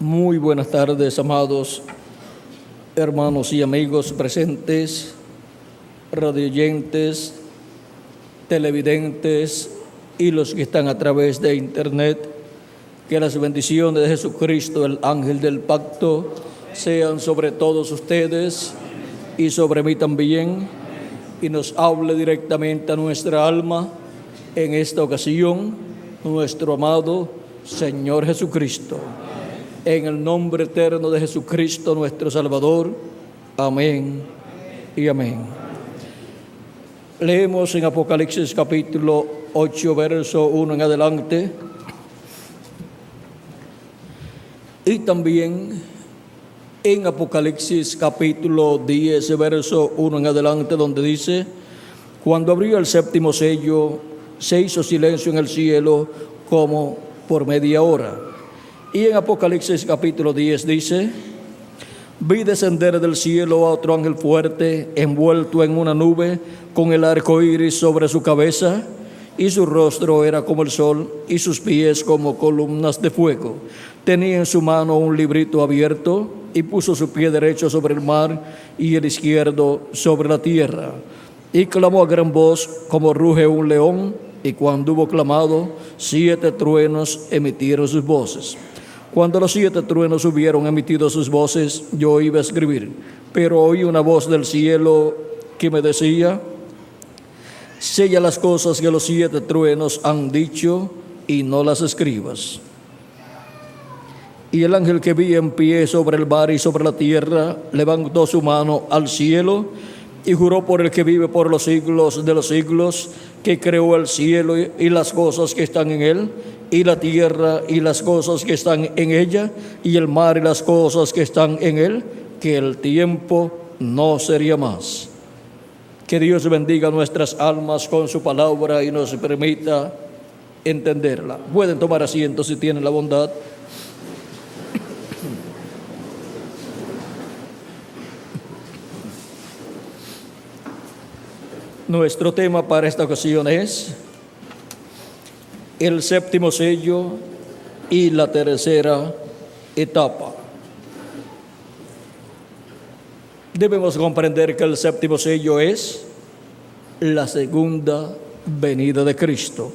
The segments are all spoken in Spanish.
Muy buenas tardes, amados hermanos y amigos presentes, radioyentes, televidentes y los que están a través de internet. Que las bendiciones de Jesucristo, el ángel del pacto, sean sobre todos ustedes y sobre mí también, y nos hable directamente a nuestra alma en esta ocasión, nuestro amado Señor Jesucristo. En el nombre eterno de Jesucristo, nuestro Salvador. Amén y amén. Leemos en Apocalipsis capítulo 8, verso 1 en adelante. Y también en Apocalipsis capítulo 10, verso 1 en adelante, donde dice: cuando abrió el séptimo sello, se hizo silencio en el cielo como por media hora. Y en Apocalipsis capítulo 10 dice: vi descender del cielo a otro ángel fuerte, envuelto en una nube, con el arco iris sobre su cabeza, y su rostro era como el sol, y sus pies como columnas de fuego. Tenía en su mano un librito abierto, y puso su pie derecho sobre el mar, y el izquierdo sobre la tierra. Y clamó a gran voz, como ruge un león, y cuando hubo clamado, 7 truenos emitieron sus voces. Cuando los 7 truenos hubieron emitido sus voces, yo iba a escribir, pero oí una voz del cielo que me decía: sella las cosas que los 7 truenos han dicho y no las escribas. Y el ángel que vi en pie sobre el mar y sobre la tierra levantó su mano al cielo y juró por el que vive por los siglos de los siglos, que creó el cielo y las cosas que están en él, y la tierra y las cosas que están en ella, y el mar y las cosas que están en él, que el tiempo no sería más. Que Dios bendiga nuestras almas con su palabra y nos permita entenderla. Pueden tomar asiento si tienen la bondad. Nuestro tema para esta ocasión es el séptimo sello y la tercera etapa. Debemos comprender que el séptimo sello es la segunda venida de Cristo.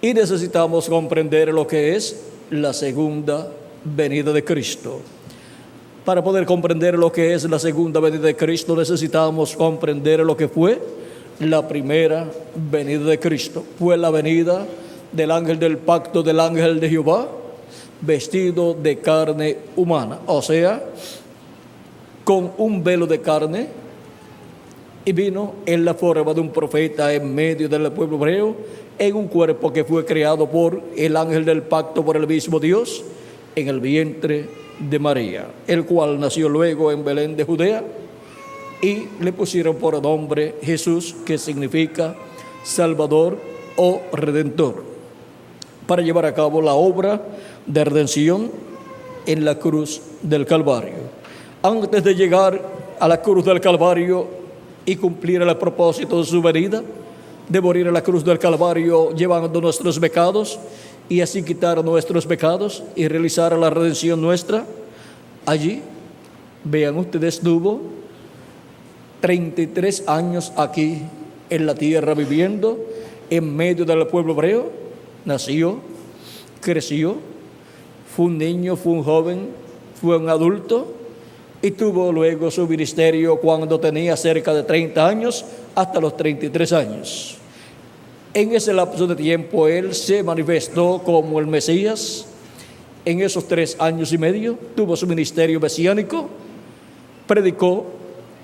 Y necesitamos comprender lo que es la segunda venida de Cristo. Para poder comprender lo que es la segunda venida de Cristo, necesitamos comprender lo que fue la primera venida de Cristo. Fue la venida del ángel del pacto, del ángel de Jehová, vestido de carne humana, o sea, con un velo de carne, y vino en la forma de un profeta en medio del pueblo hebreo, en un cuerpo que fue creado por el ángel del pacto, por el mismo Dios, en el vientre de María, el cual nació luego en Belén de Judea, y le pusieron por nombre Jesús, que significa Salvador o Redentor, para llevar a cabo la obra de redención en la cruz del Calvario. Antes de llegar a la cruz del Calvario y cumplir el propósito de su venida, de morir en la cruz del Calvario llevando nuestros pecados, y así quitar nuestros pecados y realizar la redención nuestra, allí, vean ustedes, estuvo 33 años aquí en la tierra viviendo en medio del pueblo hebreo. Nació, creció, fue un niño, fue un joven, fue un adulto, y tuvo luego su ministerio cuando tenía cerca de 30 años hasta los 33 años. En ese lapso de tiempo él se manifestó como el Mesías. En esos 3 años y medio tuvo su ministerio mesiánico, predicó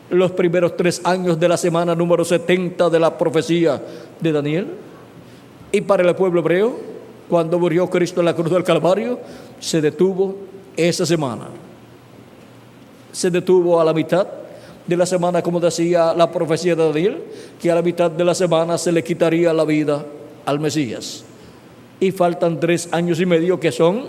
los primeros 3 años de la semana número 70 de la profecía de Daniel. Y para el pueblo hebreo, cuando murió Cristo en la cruz del Calvario, se detuvo esa semana. Se detuvo a la mitad de la semana, como decía la profecía de Daniel, que a la mitad de la semana se le quitaría la vida al Mesías. Y faltan 3 años y medio, que son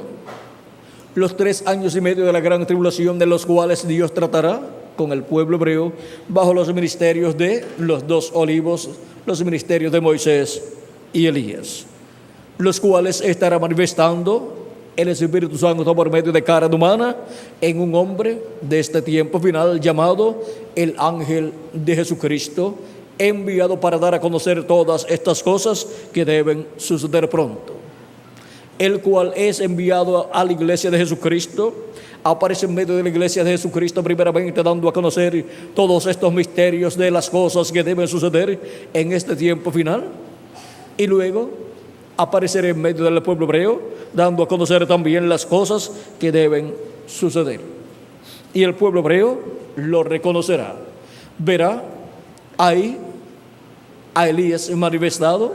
los 3 años y medio de la gran tribulación, de los cuales Dios tratará con el pueblo hebreo bajo los ministerios de los 2 olivos, los ministerios de Moisés y Elías, los cuales estará manifestando el Espíritu Santo por medio de carne humana en un hombre de este tiempo final llamado el ángel de Jesucristo, enviado para dar a conocer todas estas cosas que deben suceder pronto, el cual es enviado a la iglesia de Jesucristo. Aparece en medio de la iglesia de Jesucristo primeramente dando a conocer todos estos misterios de las cosas que deben suceder en este tiempo final, y luego aparecerá en medio del pueblo hebreo dando a conocer también las cosas que deben suceder, y el pueblo hebreo lo reconocerá, verá ahí a Elías manifestado,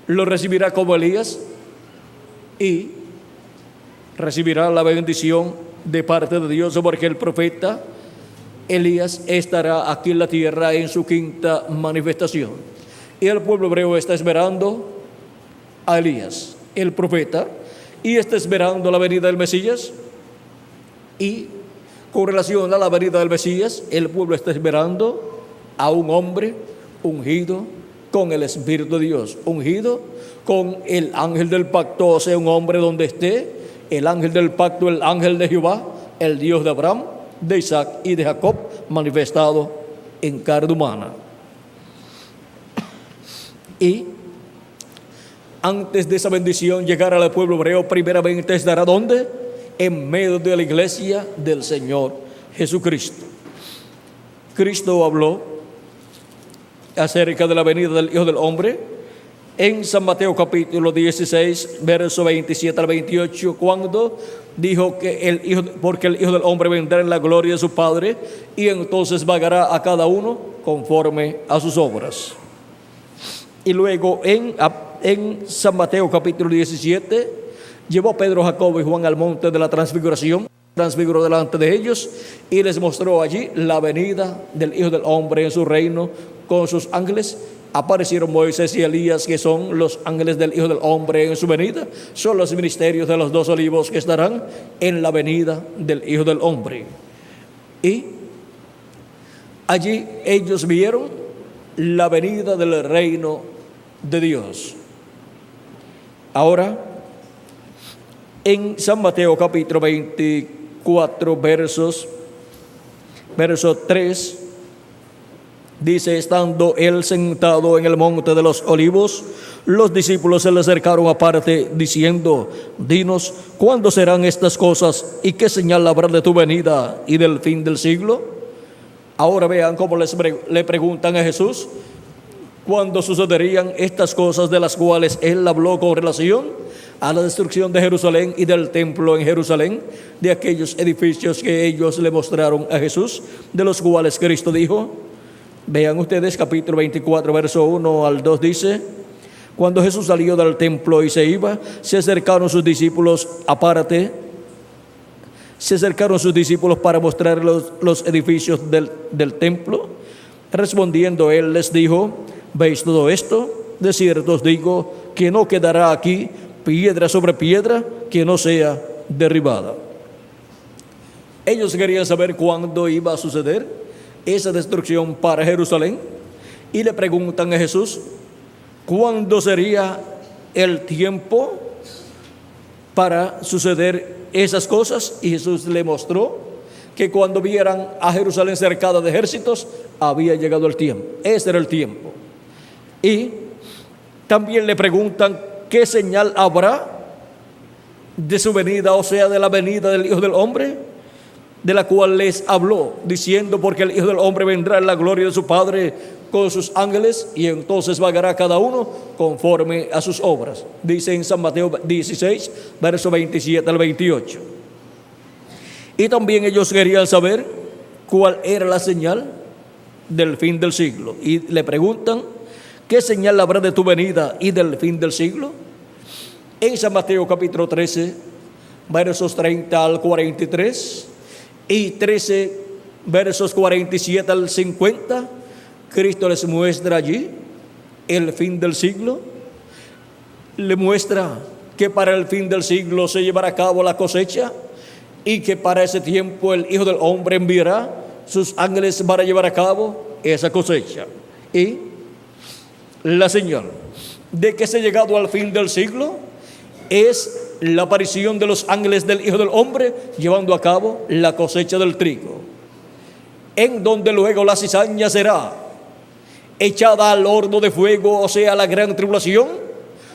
lo recibirá como Elías y recibirá la bendición de parte de Dios, porque el profeta Elías estará aquí en la tierra en su quinta manifestación. Y el pueblo hebreo está esperando a Elías, el profeta, y está esperando la venida del Mesías. Y con relación a la venida del Mesías, el pueblo está esperando a un hombre ungido con el Espíritu de Dios, ungido con el ángel del pacto, o sea, un hombre donde esté el ángel del pacto, el ángel de Jehová, el Dios de Abraham, de Isaac y de Jacob, manifestado en carne humana. Y antes de esa bendición llegar al pueblo hebreo, primeramente estará ¿dónde? En medio de la iglesia del Señor Jesucristo. Cristo habló acerca de la venida del Hijo del Hombre en San Mateo capítulo 16, verso 27 al 28, cuando dijo que porque el Hijo del Hombre vendrá en la gloria de su Padre, y entonces pagará a cada uno conforme a sus obras. Y luego en San Mateo capítulo 17, llevó Pedro, Jacobo y Juan al monte de la transfiguración, transfiguró delante de ellos y les mostró allí la venida del Hijo del Hombre en su reino con sus ángeles. Aparecieron Moisés y Elías, que son los ángeles del Hijo del Hombre en su venida. Son los ministerios de los dos olivos que estarán en la venida del Hijo del Hombre. Y allí ellos vieron la venida del reino de Dios. Ahora, en San Mateo capítulo 24, verso 3, dice: estando él sentado en el monte de los olivos, los discípulos se le acercaron aparte, diciendo: dinos, ¿cuándo serán estas cosas? ¿Y qué señal habrá de tu venida y del fin del siglo? Ahora vean cómo le preguntan a Jesús cuándo sucederían estas cosas de las cuales él habló con relación a la destrucción de Jerusalén y del templo en Jerusalén, de aquellos edificios que ellos le mostraron a Jesús, de los cuales Cristo dijo. Vean ustedes capítulo 24, verso 1 al 2, dice: cuando Jesús salió del templo y se iba, se acercaron sus discípulos aparte, para mostrar los edificios del templo. Respondiendo él les dijo: ¿veis todo esto? De cierto os digo que no quedará aquí piedra sobre piedra que no sea derribada. Ellos querían saber cuándo iba a suceder esa destrucción para Jerusalén, y le preguntan a Jesús cuándo sería el tiempo para suceder esas cosas, y Jesús le mostró que cuando vieran a Jerusalén cercada de ejércitos, había llegado el tiempo. Ese era el tiempo. Y también le preguntan qué señal habrá de su venida, o sea, de la venida del Hijo del Hombre, de la cual les habló, diciendo: porque el Hijo del Hombre vendrá en la gloria de su Padre con sus ángeles, y entonces pagará cada uno conforme a sus obras. Dice en San Mateo 16, verso 27 al 28. Y también ellos querían saber cuál era la señal del fin del siglo, y le preguntan: ¿qué señal habrá de tu venida y del fin del siglo? En San Mateo capítulo 13, versos 30 al 43 y 13, versos 47 al 50, Cristo les muestra allí el fin del siglo. Le muestra que para el fin del siglo se llevará a cabo la cosecha, y que para ese tiempo el Hijo del Hombre enviará sus ángeles para llevar a cabo esa cosecha. Y la señal de que se ha llegado al fin del siglo es la aparición de los ángeles del Hijo del Hombre llevando a cabo la cosecha del trigo, en donde luego la cizaña será echada al horno de fuego, o sea, la gran tribulación,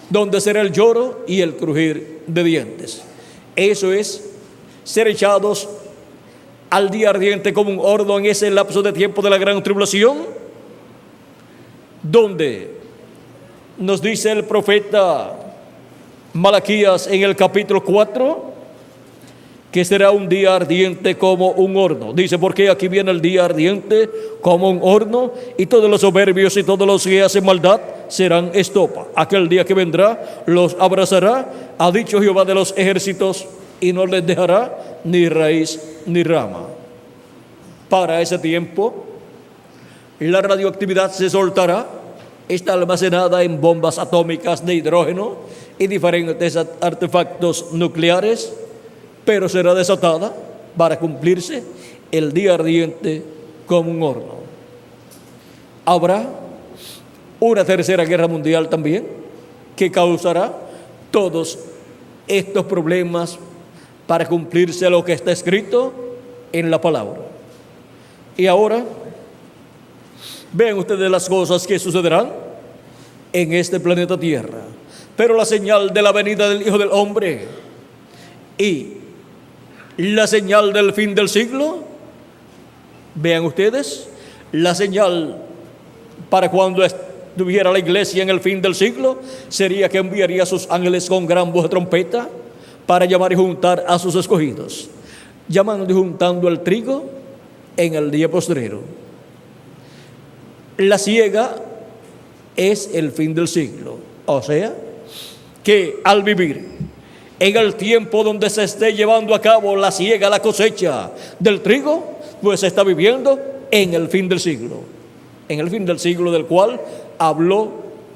donde será el lloro y el crujir de dientes. Eso es ser echados al día ardiente como un horno en ese lapso de tiempo de la gran tribulación, donde nos dice el profeta Malaquías en el capítulo 4 que será un día ardiente como un horno. Dice, porque aquí viene el día ardiente como un horno, y todos los soberbios y todos los que hacen maldad serán estopa. Aquel día que vendrá los abrazará, ha dicho Jehová de los ejércitos, y no les dejará ni raíz ni rama. Para ese tiempo la radioactividad se soltará, está almacenada en bombas atómicas de hidrógeno y diferentes artefactos nucleares, pero será desatada para cumplirse el día ardiente como un horno. Habrá una tercera guerra mundial también, que causará todos estos problemas para cumplirse lo que está escrito en la palabra. Y ahora, vean ustedes las cosas que sucederán en este planeta Tierra. Pero la señal de la venida del Hijo del Hombre y la señal del fin del siglo, vean ustedes, la señal para cuando estuviera la iglesia en el fin del siglo sería que enviaría a sus ángeles con gran voz de trompeta para llamar y juntar a sus escogidos, llamando y juntando el trigo en el día postrero. La siega es el fin del siglo, o sea, que al vivir en el tiempo donde se esté llevando a cabo la siega, la cosecha del trigo, pues se está viviendo en el fin del siglo, en el fin del siglo del cual habló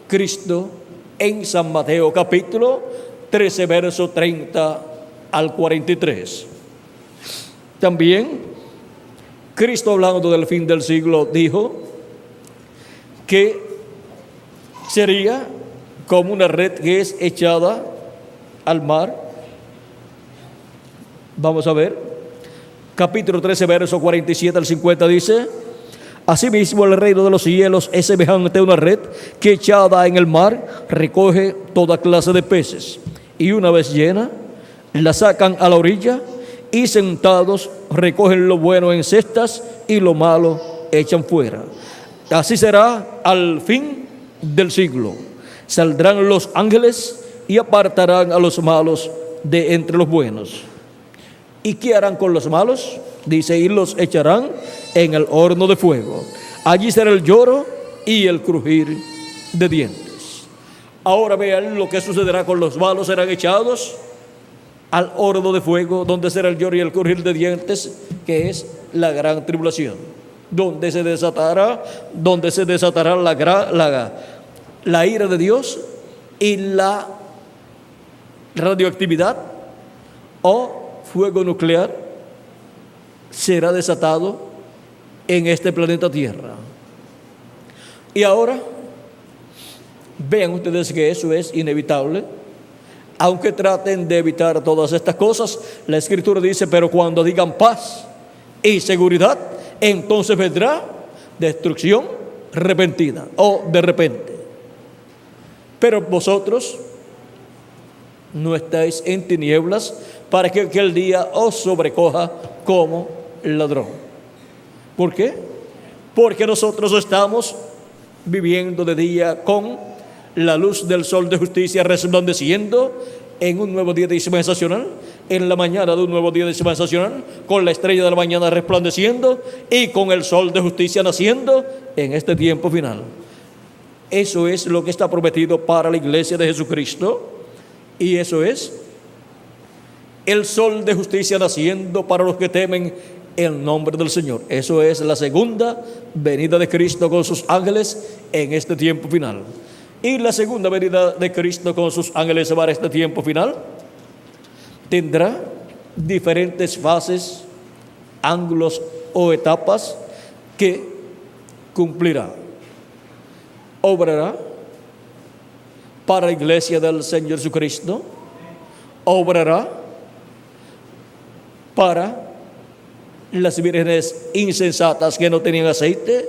Cristo en San Mateo capítulo 13, verso 30 al 43. También Cristo, hablando del fin del siglo, dijo que sería como una red que es echada al mar. Vamos a ver, capítulo 13, verso 47 al 50 dice: asimismo el reino de los cielos es semejante a una red que echada en el mar recoge toda clase de peces, y una vez llena la sacan a la orilla, y sentados recogen lo bueno en cestas y lo malo echan fuera. Así será al fin del siglo. Saldrán los ángeles y apartarán a los malos de entre los buenos. ¿Y qué harán con los malos? Dice, y los echarán en el horno de fuego. Allí será el lloro y el crujir de dientes. Ahora vean lo que sucederá con los malos. Serán echados al horno de fuego, donde será el lloro y el crujir de dientes, que es la gran tribulación, donde se desatará la ira de Dios, y la radioactividad o fuego nuclear será desatado en este planeta Tierra. Y ahora vean ustedes que eso es inevitable. Aunque traten de evitar todas estas cosas, la Escritura dice, pero cuando digan paz y seguridad, entonces vendrá destrucción repentina o de repente. Pero vosotros no estáis en tinieblas para que aquel día os sobrecoja como ladrón. ¿Por qué? Porque nosotros estamos viviendo de día con la luz del sol de justicia resplandeciendo en un nuevo día dispensacional, en la mañana de un nuevo día dispensacional, con la estrella de la mañana resplandeciendo y con el sol de justicia naciendo en este tiempo final. Eso es lo que está prometido para la iglesia de Jesucristo, y eso es el sol de justicia naciendo para los que temen el nombre del Señor. Eso es la segunda venida de Cristo con sus ángeles en este tiempo final. Y la segunda venida de Cristo con sus ángeles para este tiempo final tendrá diferentes fases, ángulos o etapas que cumplirá. Obrará para la iglesia del Señor Jesucristo obrará para las vírgenes insensatas que no tenían aceite,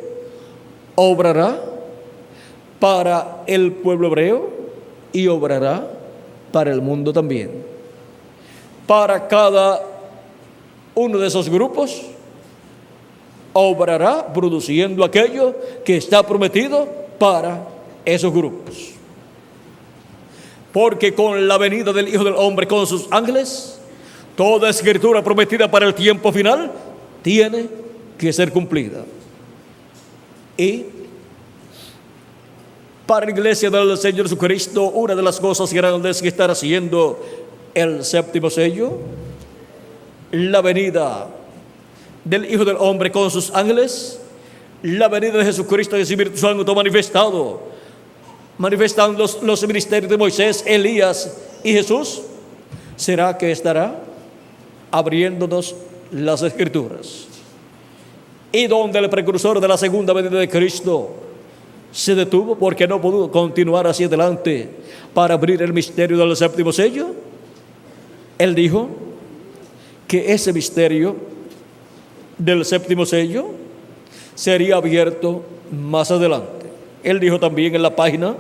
obrará para el pueblo hebreo y obrará para el mundo también. Para cada uno de esos grupos, obrará produciendo aquello que está prometido para esos grupos. Porque con la venida del Hijo del Hombre con sus ángeles, toda escritura prometida para el tiempo final tiene que ser cumplida. Y para la iglesia del Señor Jesucristo, una de las cosas grandes que estará haciendo el séptimo sello, la venida del Hijo del Hombre con sus ángeles, la venida de Jesucristo y el Espíritu Santo manifestando los ministerios de Moisés, Elías y Jesús, será que estará abriéndonos las Escrituras. Y donde el precursor de la segunda venida de Cristo se detuvo porque no pudo continuar hacia adelante para abrir el misterio del séptimo sello, él dijo que ese misterio del séptimo sello sería abierto más adelante. Él dijo también en la página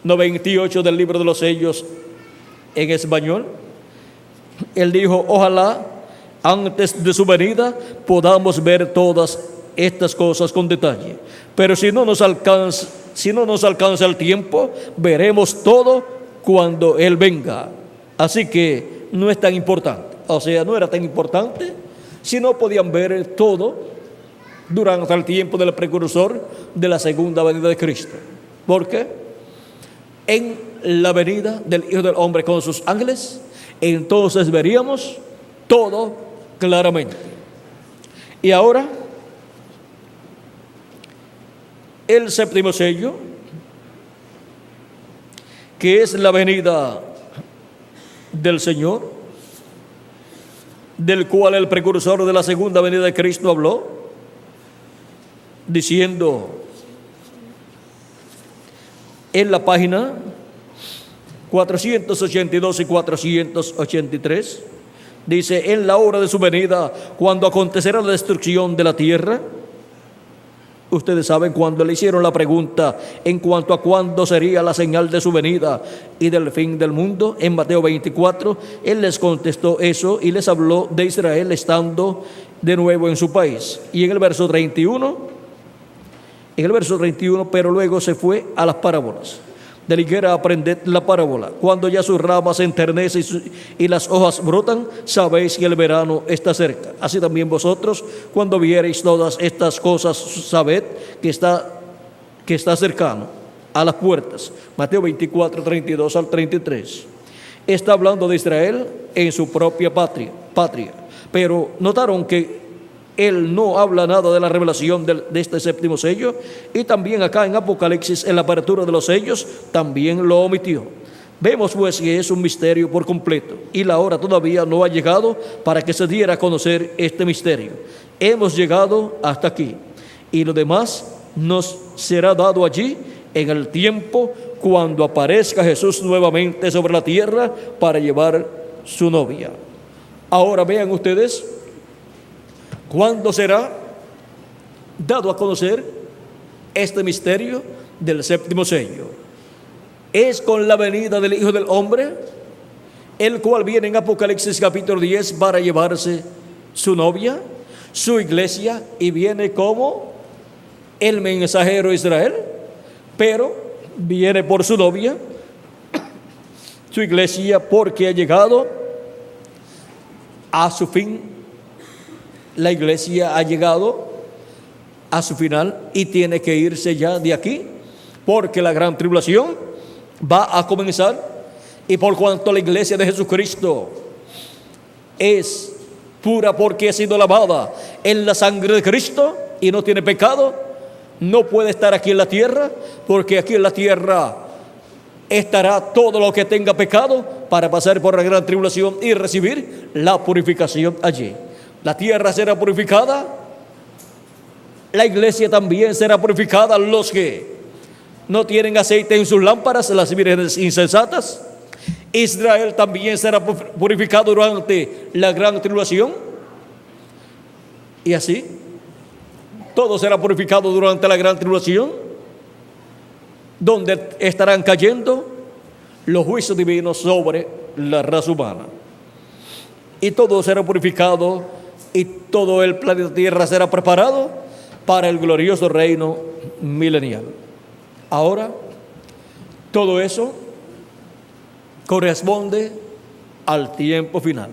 98 del libro de los sellos en español, él dijo: ojalá antes de su venida podamos ver todas estas cosas con detalle, pero si no nos alcanza el tiempo, veremos todo cuando Él venga. Así que no es tan importante, o sea, no era tan importante si no podían ver todo durante el tiempo del precursor de la segunda venida de Cristo. Porque en la venida del Hijo del Hombre con sus ángeles, entonces veríamos todo claramente. Y ahora, el séptimo sello, que es la venida del Señor, del cual el precursor de la segunda venida de Cristo habló, diciendo en la página 482 y 483, dice: en la hora de su venida, cuando acontecerá la destrucción de la tierra. Ustedes saben, cuando le hicieron la pregunta en cuanto a cuándo sería la señal de su venida y del fin del mundo, en Mateo 24, él les contestó eso y les habló de Israel estando de nuevo en su país. Y en el verso 31, pero luego se fue a las parábolas. De la higuera aprended la parábola: cuando ya sus ramas se enternecen y las hojas brotan, sabéis que el verano está cerca. Así también vosotros, cuando viereis todas estas cosas, sabed que está cercano, a las puertas. Mateo 24, 32 al 33. Está hablando de Israel en su propia patria. Pero notaron que él no habla nada de la revelación de este séptimo sello, y también acá en Apocalipsis, en la apertura de los sellos, también lo omitió. Vemos pues que es un misterio por completo, y la hora todavía no ha llegado para que se diera a conocer este misterio. Hemos llegado hasta aquí, y lo demás nos será dado allí en el tiempo cuando aparezca Jesús nuevamente sobre la tierra para llevar su novia. Ahora vean ustedes, ¿cuándo será dado a conocer este misterio del séptimo sello? Es con la venida del Hijo del Hombre, el cual viene en Apocalipsis capítulo 10 para llevarse su novia, su iglesia, y viene como el mensajero de Israel, pero viene por su novia, su iglesia, porque ha llegado a su fin. La iglesia ha llegado a su final y tiene que irse ya de aquí, porque la gran tribulación va a comenzar. Y por cuanto la iglesia de Jesucristo es pura porque ha sido lavada en la sangre de Cristo y no tiene pecado, no puede estar aquí en la tierra, porque aquí en la tierra estará todo lo que tenga pecado para pasar por la gran tribulación y recibir la purificación allí. La tierra será purificada, la iglesia también será purificada. Los que no tienen aceite en sus lámparas, las vírgenes insensatas, Israel también será purificado durante la gran tribulación. Y así, todo será purificado durante la gran tribulación, donde estarán cayendo los juicios divinos sobre la raza humana. Y todo será purificado y todo el planeta Tierra será preparado para el glorioso reino milenial. Ahora, todo eso corresponde al tiempo final.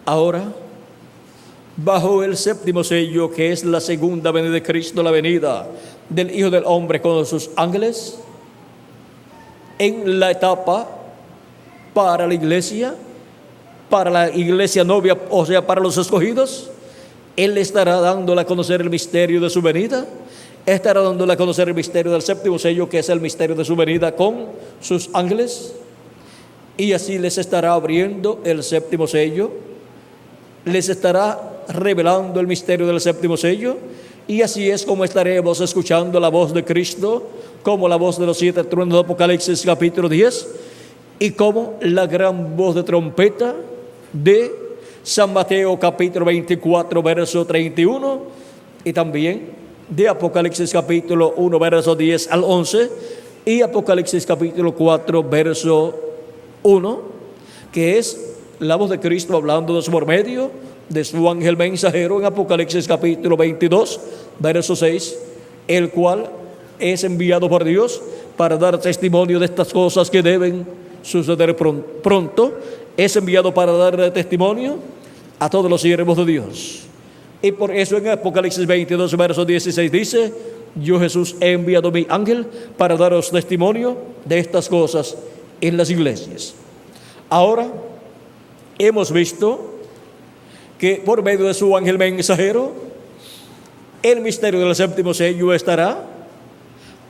Ahora, bajo el séptimo sello, que es la segunda venida de Cristo, la venida del Hijo del Hombre con sus ángeles, en la etapa para la iglesia novia, o sea, para los escogidos, Él estará dándole a conocer el misterio de su venida, estará dándole a conocer el misterio del séptimo sello, que es el misterio de su venida con sus ángeles, y así les estará abriendo el séptimo sello, les estará revelando el misterio del séptimo sello, y así es como estaremos escuchando la voz de Cristo, como la voz de los 7 truenos de Apocalipsis capítulo 10, y como la gran voz de trompeta de San Mateo capítulo 24 verso 31, y también de Apocalipsis capítulo 1 verso 10 al 11, y Apocalipsis capítulo 4 verso 1, que es la voz de Cristo hablando de su por medio de su ángel mensajero en Apocalipsis capítulo 22 verso 6, el cual es enviado por Dios para dar testimonio de estas cosas que deben suceder pronto. Es enviado para dar testimonio a todos los siervos de Dios. Y por eso en Apocalipsis 22 verso 16 dice: yo, Jesús, he enviado mi ángel para daros testimonio de estas cosas en las iglesias. Ahora hemos visto que por medio de su ángel mensajero el misterio del séptimo sello estará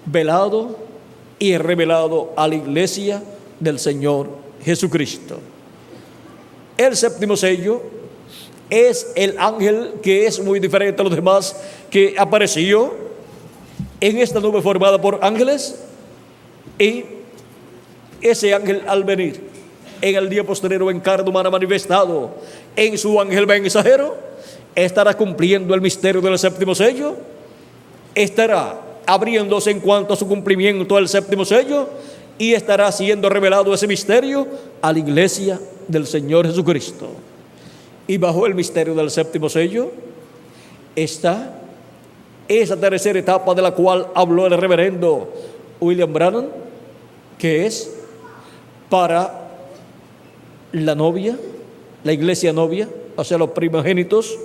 velado y revelado a la iglesia del Señor Jesucristo. El séptimo sello es el ángel que es muy diferente a los demás, que apareció en esta nube formada por ángeles, y ese ángel, al venir en el día posterior en carne humana manifestado en su ángel mensajero, estará cumpliendo el misterio del séptimo sello, estará abriéndose en cuanto a su cumplimiento del séptimo sello, y estará siendo revelado ese misterio a la iglesia del Señor Jesucristo. Y bajo el misterio del séptimo sello está esa tercera etapa de la cual habló el reverendo William Branham, que es para la novia, la iglesia novia, o sea, los primogénitos.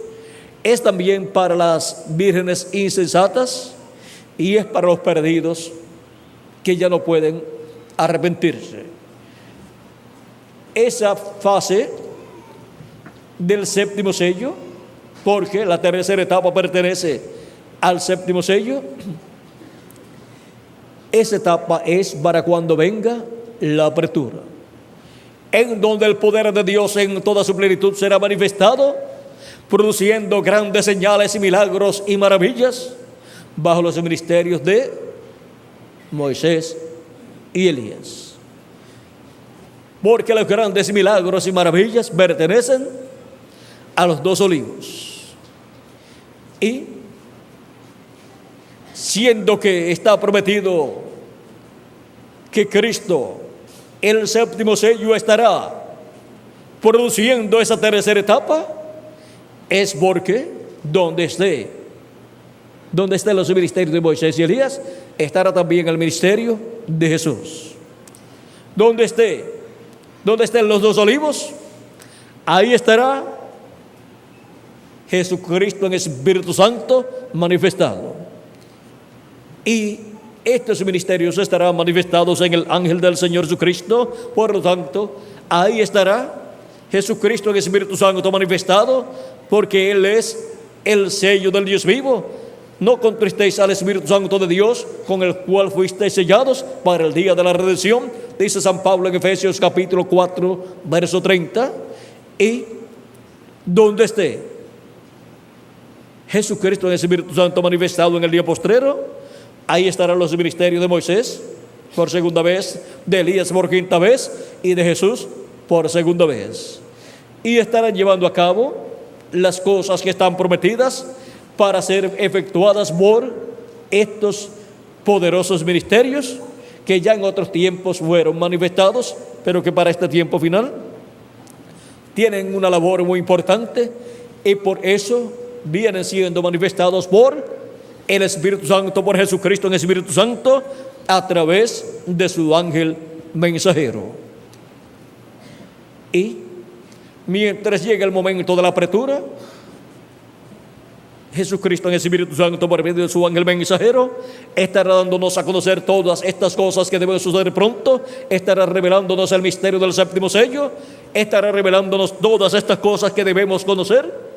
Es también para las vírgenes insensatas, y es para los perdidos que ya no pueden arrepentirse. Esa fase del séptimo sello, porque la tercera etapa pertenece al séptimo sello, esa etapa es para cuando venga la apertura, en donde el poder de Dios en toda su plenitud será manifestado, produciendo grandes señales y milagros y maravillas bajo los ministerios de Moisés y Elías. Porque los grandes milagros y maravillas pertenecen a los 2 olivos. Y siendo que está prometido que Cristo, el séptimo sello, estará produciendo esa tercera etapa, es porque donde estén los ministerios de Moisés y Elías, estará también el ministerio de Jesús. Donde estén los 2 olivos, ahí estará Jesucristo en Espíritu Santo manifestado. Y estos ministerios estarán manifestados en el ángel del Señor Jesucristo. Por lo tanto, ahí estará Jesucristo en Espíritu Santo manifestado, porque Él es el sello del Dios vivo. No contristéis al Espíritu Santo de Dios, con el cual fuisteis sellados para el día de la redención, dice San Pablo en Efesios capítulo 4 verso 30. Y donde esté Jesucristo en el Espíritu Santo manifestado en el día postrero, ahí estarán los ministerios de Moisés por segunda vez, de Elías por quinta vez y de Jesús por segunda vez. Y estarán llevando a cabo las cosas que están prometidas para ser efectuadas por estos poderosos ministerios que ya en otros tiempos fueron manifestados, pero que para este tiempo final tienen una labor muy importante y por eso vienen siendo manifestados por el Espíritu Santo, por Jesucristo en el Espíritu Santo, a través de su ángel mensajero. Y mientras llega el momento de la apertura, Jesucristo en el Espíritu Santo, por medio de su ángel mensajero, estará dándonos a conocer todas estas cosas que deben suceder pronto, estará revelándonos el misterio del séptimo sello, estará revelándonos todas estas cosas que debemos conocer,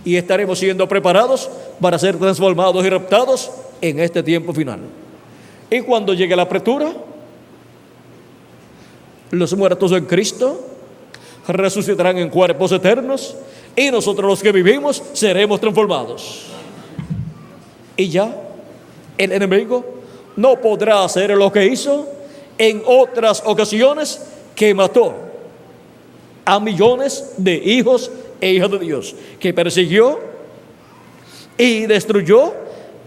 y estaremos siendo preparados para ser transformados y raptados en este tiempo final. Y cuando llegue la apertura, los muertos en Cristo resucitarán en cuerpos eternos, y nosotros los que vivimos seremos transformados. Y ya el enemigo no podrá hacer lo que hizo en otras ocasiones, que mató a millones de hijos e hijas de Dios, que persiguió y destruyó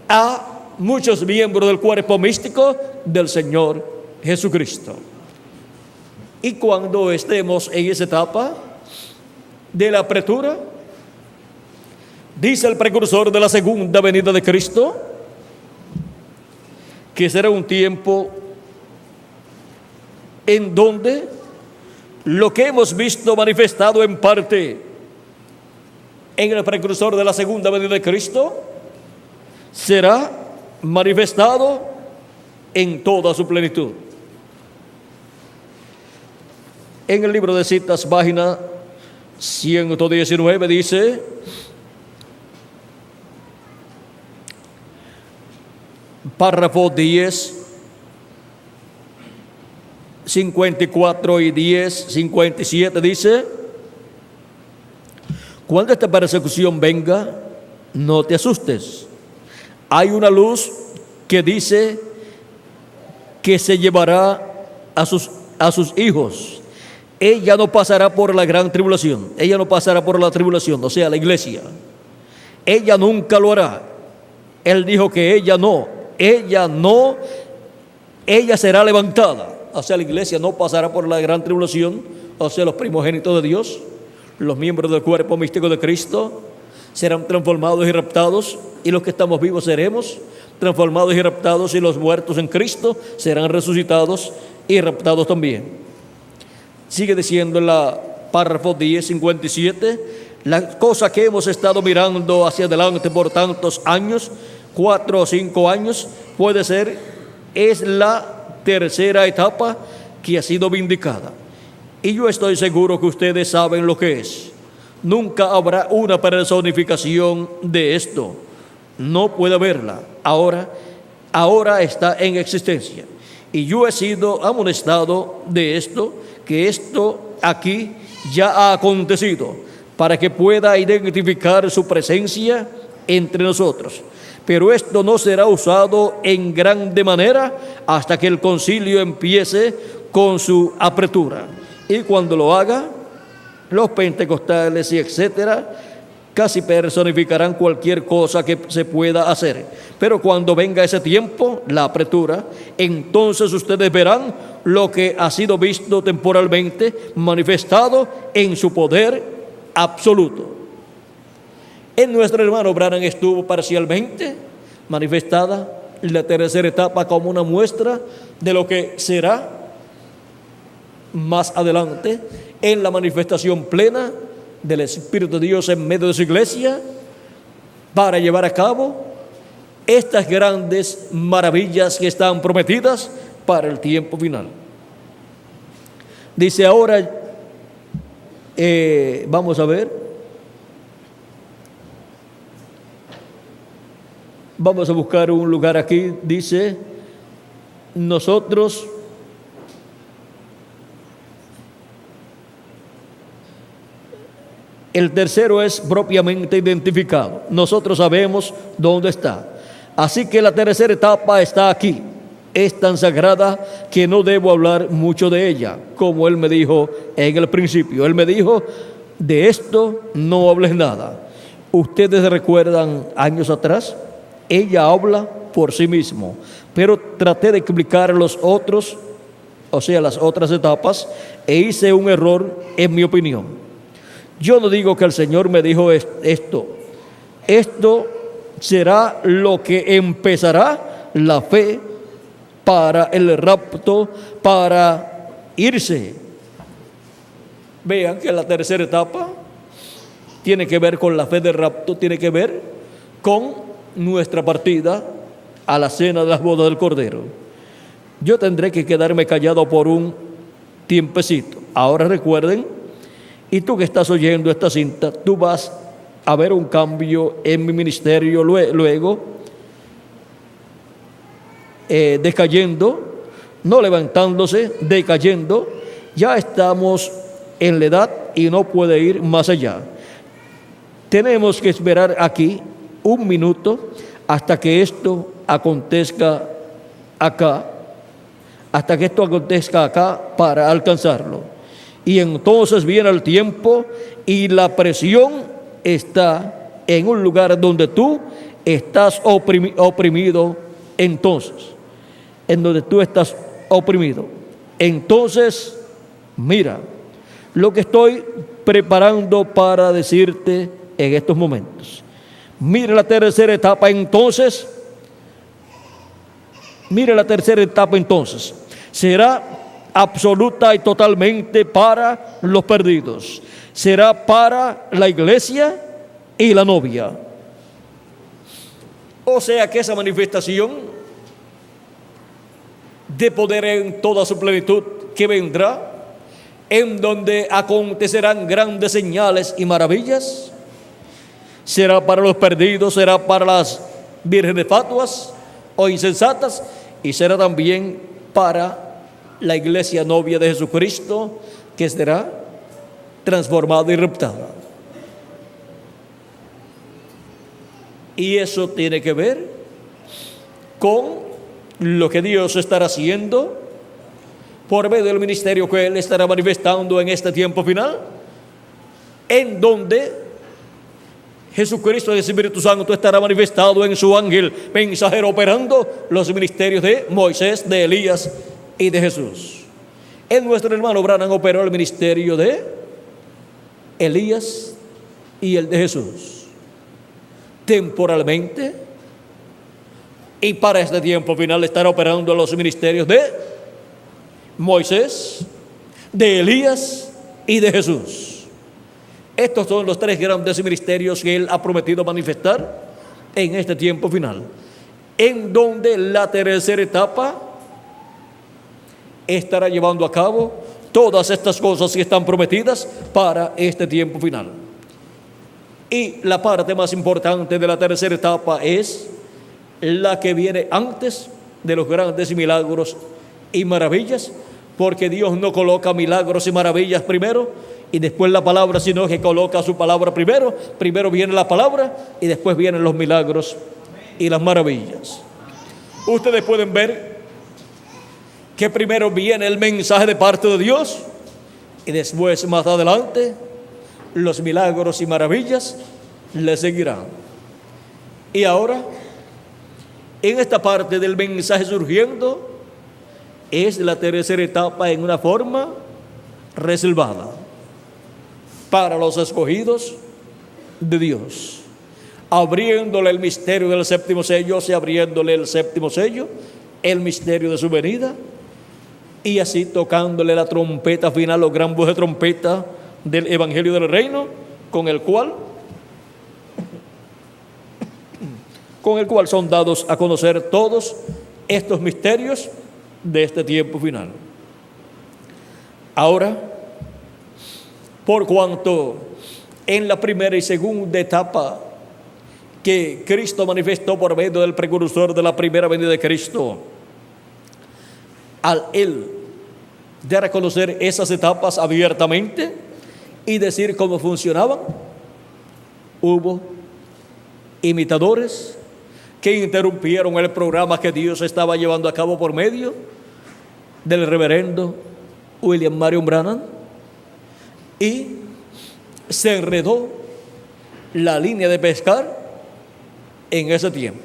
a muchos miembros del cuerpo místico del Señor Jesucristo. Y cuando estemos en esa etapa de la apertura, dice el precursor de la segunda venida de Cristo, que será un tiempo en donde lo que hemos visto manifestado en parte en el precursor de la segunda venida de Cristo será manifestado en toda su plenitud. En el libro de citas, página 119, dice: párrafo 10, 54 y 10, 57, dice: cuando esta persecución venga, no te asustes. Hay una luz que dice que se llevará a sus hijos. Ella no pasará por la gran tribulación. Ella no pasará por la tribulación, o sea, la iglesia. Ella nunca lo hará. Él dijo que ella será levantada. O sea, la iglesia no pasará por la gran tribulación, o sea, los primogénitos de Dios, los miembros del cuerpo místico de Cristo, serán transformados y raptados, y los que estamos vivos seremos transformados y raptados, y los muertos en Cristo serán resucitados y raptados también. Sigue diciendo en la párrafo 10, 57, la cosa que hemos estado mirando hacia adelante por tantos años, 4 o 5 años, puede ser, es la tercera etapa que ha sido vindicada. Y yo estoy seguro que ustedes saben lo que es. Nunca habrá una personificación de esto. No puede haberla. Ahora está en existencia. Y yo he sido amonestado de esto, que esto aquí ya ha acontecido, para que pueda identificar su presencia entre nosotros. Pero esto no será usado en grande manera hasta que el concilio empiece con su apertura. Y cuando lo haga, los pentecostales y etcétera casi personificarán cualquier cosa que se pueda hacer. Pero cuando venga ese tiempo, la apertura, entonces ustedes verán lo que ha sido visto temporalmente, manifestado en su poder absoluto. En nuestro hermano Branham estuvo parcialmente manifestada la tercera etapa como una muestra de lo que será más adelante en la manifestación plena del Espíritu de Dios en medio de su iglesia, para llevar a cabo estas grandes maravillas que están prometidas para el tiempo final. Dice ahora, vamos a ver, vamos a buscar un lugar aquí. Dice, nosotros el tercero es propiamente identificado. Nosotros sabemos dónde está. Así que la tercera etapa está aquí. es tan sagrada que no debo hablar mucho de ella, como Él me dijo en el principio. Él me dijo, de esto no hables nada. Ustedes recuerdan años atrás, ella habla por sí mismo, pero traté de explicar los otros, o sea, las otras etapas, e hice un error en mi opinión. Yo no digo que el Señor me dijo esto será lo que empezará la fe para el rapto, para irse. Vean que la tercera etapa tiene que ver con la fe del rapto, tiene que ver con nuestra partida a la cena de las bodas del Cordero. Yo tendré que quedarme callado por un tiempecito. Ahora recuerden, y tú que estás oyendo esta cinta, tú vas a ver un cambio en mi ministerio luego, decayendo, no levantándose, decayendo. Ya estamos en la edad y no puede ir más allá. Tenemos que esperar aquí un minuto hasta que esto acontezca acá, para alcanzarlo. Y entonces viene el tiempo y la presión está en un lugar donde tú estás oprimido. Entonces, en donde tú estás oprimido. Entonces, mira lo que estoy preparando para decirte en estos momentos. Mira la tercera etapa entonces. Mira la tercera etapa entonces. Será absoluta y totalmente para los perdidos. Será para la iglesia y la novia. O sea que esa manifestación de poder en toda su plenitud que vendrá, en donde acontecerán grandes señales y maravillas, será para los perdidos, será para las vírgenes fatuas o insensatas, y será también para la iglesia novia de Jesucristo, que será transformada y raptada. Y eso tiene que ver con lo que Dios estará haciendo por medio del ministerio que Él estará manifestando en este tiempo final, en donde Jesucristo y el Espíritu Santo estará manifestado en su ángel mensajero, operando los ministerios de Moisés, de Elías y de Jesús. En nuestro hermano Branham operó el ministerio de Elías y el de Jesús temporalmente, y para este tiempo final estará operando los ministerios de Moisés, de Elías y de Jesús. Estos son los tres grandes ministerios que Él ha prometido manifestar en este tiempo final, en donde la tercera etapa estará llevando a cabo todas estas cosas que están prometidas para este tiempo final. Y la parte más importante de la tercera etapa es la que viene antes de los grandes milagros y maravillas, porque Dios no coloca milagros y maravillas primero y después la palabra, sino que coloca su palabra primero. Primero viene la palabra y después vienen los milagros y las maravillas. Ustedes pueden ver que primero viene el mensaje de parte de Dios y después, más adelante, los milagros y maravillas le seguirán. Y ahora, en esta parte del mensaje surgiendo, es la tercera etapa en una forma reservada para los escogidos de Dios, abriéndole el misterio del séptimo sello, abriéndole el séptimo sello, el misterio de su venida, y así tocándole la trompeta final o gran voz de trompeta del evangelio del reino, con el cual son dados a conocer todos estos misterios de este tiempo final. Ahora, por cuanto en la primera y segunda etapa que Cristo manifestó por medio del precursor de la primera venida de Cristo, al Él dar a conocer esas etapas abiertamente y decir cómo funcionaban, hubo imitadores que interrumpieron el programa que Dios estaba llevando a cabo por medio del reverendo William Marion Branham, y se enredó la línea de pescar en ese tiempo.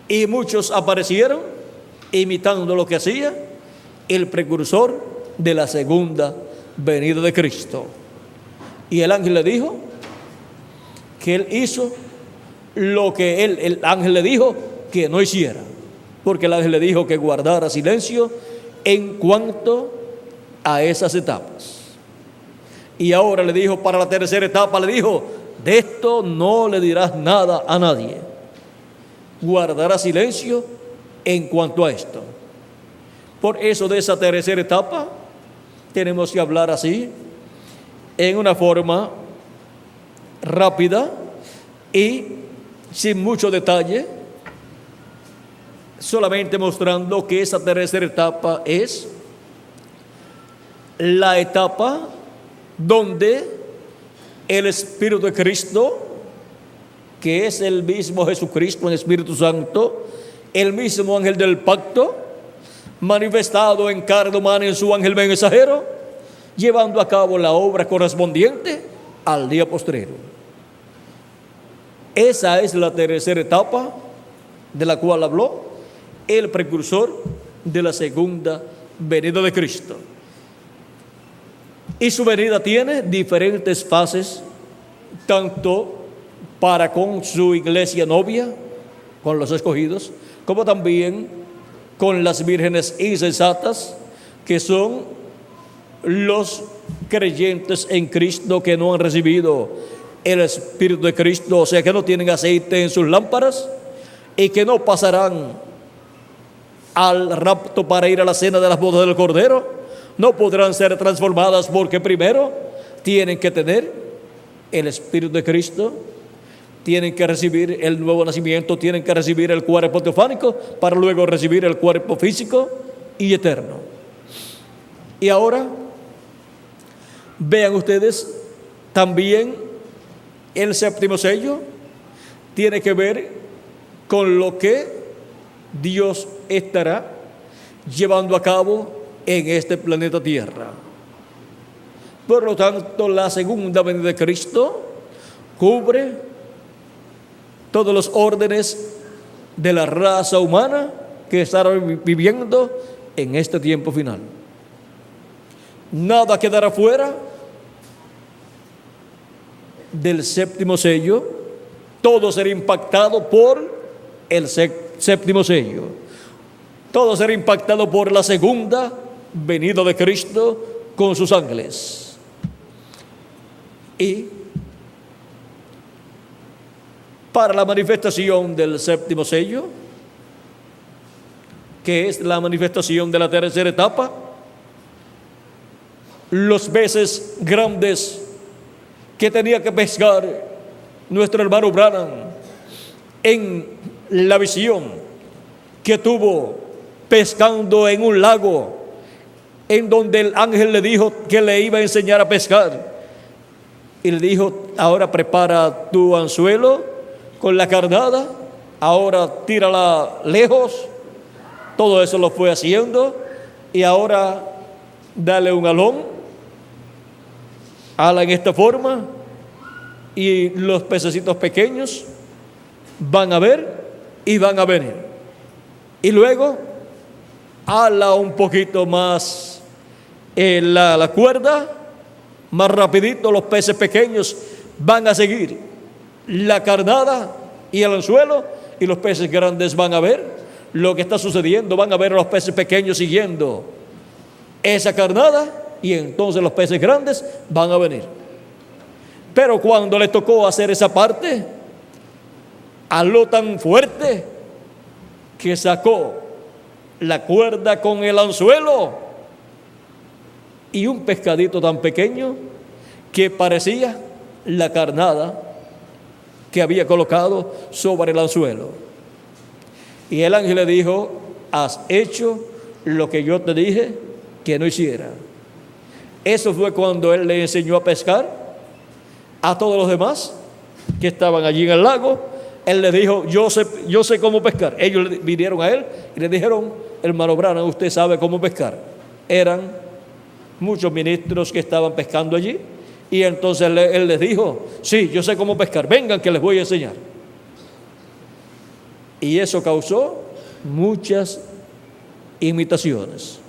Y muchos aparecieron imitando lo que hacía el precursor de la segunda venida de Cristo. Y el ángel le dijo que él hizo lo que el ángel le dijo que no hiciera, porque el ángel le dijo que guardara silencio en cuanto a esas etapas. Y ahora le dijo, para la tercera etapa, le dijo: de esto no le dirás nada a nadie, guardará silencio en cuanto a esto. Por eso, de esa tercera etapa tenemos que hablar así, en una forma rápida y sin mucho detalle, solamente mostrando que esa tercera etapa es la etapa donde el Espíritu de Cristo, que es el mismo Jesucristo, el Espíritu Santo, el mismo ángel del pacto, manifestado en carne humana en su ángel mensajero, llevando a cabo la obra correspondiente al día postrero. Esa es la tercera etapa de la cual habló el precursor de la segunda venida de Cristo. Y su venida tiene diferentes fases, tanto para con su iglesia novia, con los escogidos, como también con las vírgenes insensatas, que son los creyentes en Cristo que no han recibido el Espíritu de Cristo, o sea, que no tienen aceite en sus lámparas y que no pasarán al rapto para ir a la cena de las bodas del Cordero. No podrán ser transformadas porque primero tienen que tener el Espíritu de Cristo, tienen que recibir el nuevo nacimiento, tienen que recibir el cuerpo teofánico para luego recibir el cuerpo físico y eterno. Y ahora vean ustedes, también el séptimo sello tiene que ver con lo que Dios estará llevando a cabo en este planeta Tierra. Por lo tanto, la segunda venida de Cristo cubre todos los órdenes de la raza humana que estará viviendo en este tiempo final. Nada quedará fuera del séptimo sello, todo será impactado por el séptimo sello, todo será impactado por la segunda venida de Cristo con sus ángeles. Y para la manifestación del séptimo sello, que es la manifestación de la tercera etapa, los peces grandes que tenía que pescar nuestro hermano Branham en la visión que tuvo pescando en un lago, en donde el ángel le dijo que le iba a enseñar a pescar, y le dijo: ahora prepara tu anzuelo con la carnada, ahora tírala lejos. Todo eso lo fue haciendo, y ahora dale un alón, ala en esta forma, y los pececitos pequeños van a ver y van a venir. Y luego ala un poquito más la cuerda, más rapidito, los peces pequeños van a seguir la carnada y el anzuelo, y los peces grandes van a ver lo que está sucediendo, van a ver a los peces pequeños siguiendo esa carnada, y entonces los peces grandes van a venir. Pero cuando le tocó hacer esa parte, aló tan fuerte que sacó la cuerda con el anzuelo, y un pescadito tan pequeño que parecía la carnada que había colocado sobre el anzuelo. Y el ángel le dijo: has hecho lo que yo te dije que no hiciera. Eso fue cuando él le enseñó a pescar a todos los demás que estaban allí en el lago, él le dijo, yo sé cómo pescar. Ellos vinieron a él y le dijeron, hermano Branham, usted sabe cómo pescar. Eran muchos ministros que estaban pescando allí. Y entonces él les dijo, sí, yo sé cómo pescar, vengan que les voy a enseñar. Y eso causó muchas imitaciones.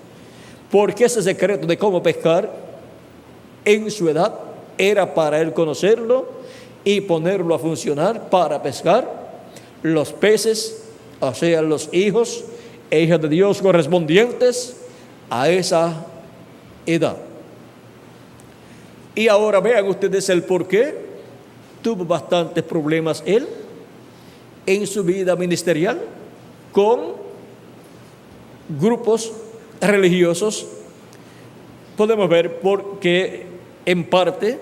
Porque ese secreto de cómo pescar en su edad era para él conocerlo y ponerlo a funcionar para pescar los peces, o sea, los hijos e hijas de Dios correspondientes a esa edad. Y ahora vean ustedes el por qué tuvo bastantes problemas él en su vida ministerial con grupos religiosos. Podemos ver porque, en parte,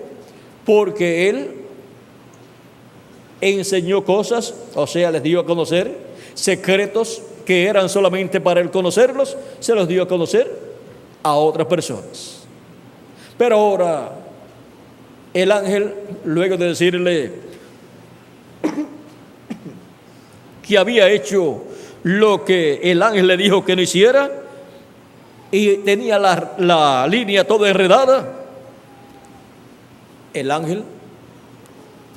porque él enseñó cosas, o sea, les dio a conocer secretos que eran solamente para él conocerlos, se los dio a conocer a otras personas. Pero ahora el ángel, luego de decirle que había hecho lo que el ángel le dijo que no hiciera y tenía la línea toda enredada, el ángel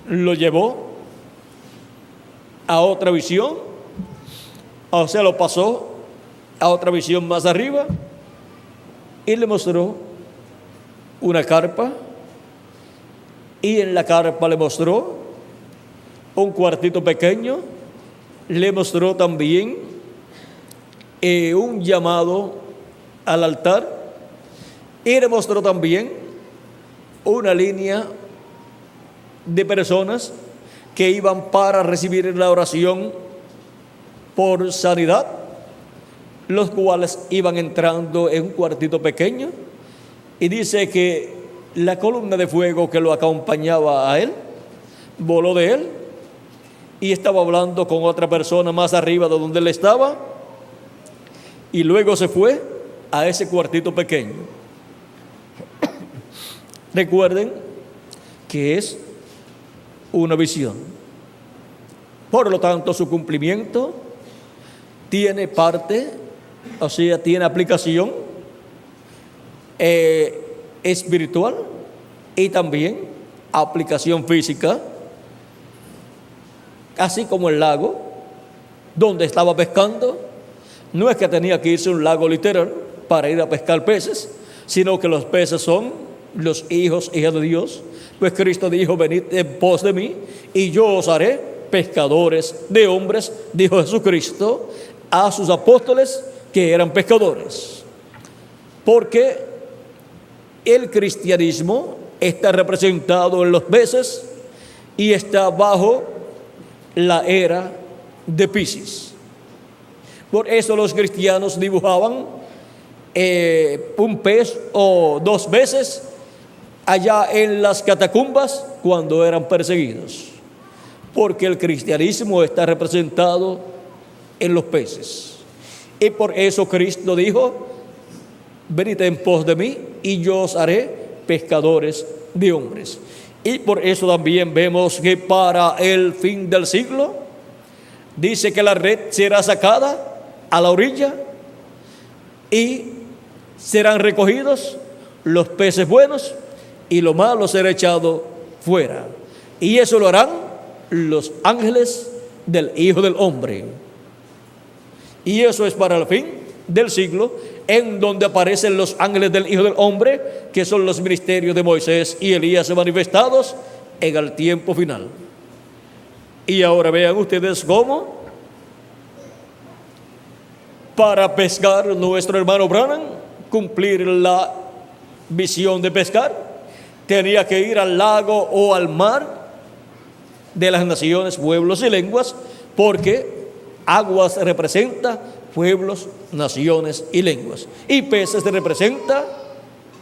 lo llevó a otra visión, o sea, lo pasó a otra visión más arriba y le mostró una carpa. Y en la carpa le mostró un cuartito pequeño, le mostró también un llamado al altar y le mostró también una línea de personas que iban para recibir la oración por sanidad, los cuales iban entrando en un cuartito pequeño, y dice que la columna de fuego que lo acompañaba a él voló de él y estaba hablando con otra persona más arriba de donde él estaba, y luego se fue a ese cuartito pequeño. Recuerden que es una visión. Por lo tanto, su cumplimiento tiene parte, o sea, tiene aplicación espiritual y también aplicación física, así como el lago donde estaba pescando. No es que tenía que irse a un lago literal para ir a pescar peces, sino que los peces son los hijos e hijas de Dios. Pues Cristo dijo, venid en pos de mí y yo os haré pescadores de hombres, dijo Jesucristo a sus apóstoles que eran pescadores. Porque el cristianismo está representado en los peces y está bajo la era de Piscis. Por eso los cristianos dibujaban un pez o dos veces allá en las catacumbas cuando eran perseguidos, porque el cristianismo está representado en los peces. Y por eso Cristo dijo, venid en pos de mí y yo os haré pescadores de hombres. Y por eso también vemos que para el fin del siglo dice que la red será sacada a la orilla y serán recogidos los peces buenos y lo malo será echado fuera. Y eso lo harán los ángeles del Hijo del Hombre. Y eso es para el fin del siglo, en donde aparecen los ángeles del Hijo del Hombre, que son los ministerios de Moisés y Elías manifestados en el tiempo final. Y ahora vean ustedes cómo para pescar nuestro hermano Branham, cumplir la visión de pescar, tenía que ir al lago o al mar de las naciones, pueblos y lenguas, porque aguas representa pueblos, naciones y lenguas, y peces representa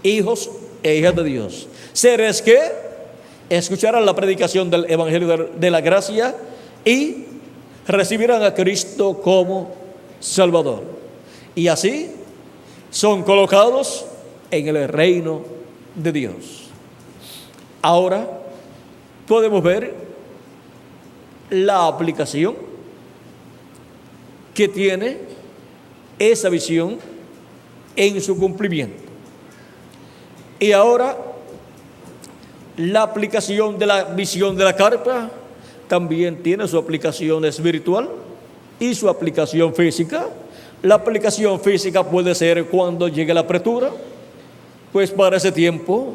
hijos e hijas de Dios, seres que escucharán la predicación del Evangelio de la gracia y recibirán a Cristo como Salvador, y así son colocados en el reino de Dios. Ahora podemos ver la aplicación que tiene esa visión en su cumplimiento. Y ahora, la aplicación de la visión de la carpa también tiene su aplicación espiritual y su aplicación física. La aplicación física puede ser cuando llegue la apertura, pues para ese tiempo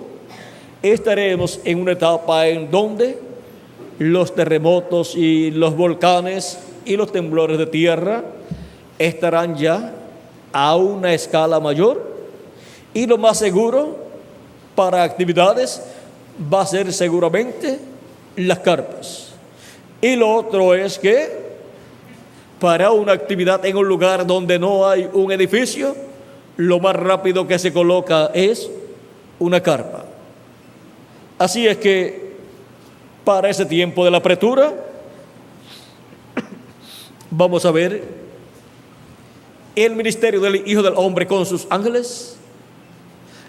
estaremos en una etapa en donde los terremotos y los volcanes y los temblores de tierra estarán ya a una escala mayor, y lo más seguro para actividades va a ser seguramente las carpas. Y lo otro es que para una actividad en un lugar donde no hay un edificio, lo más rápido que se coloca es una carpa. Así es que para ese tiempo de la apertura vamos a ver el ministerio del Hijo del Hombre con sus ángeles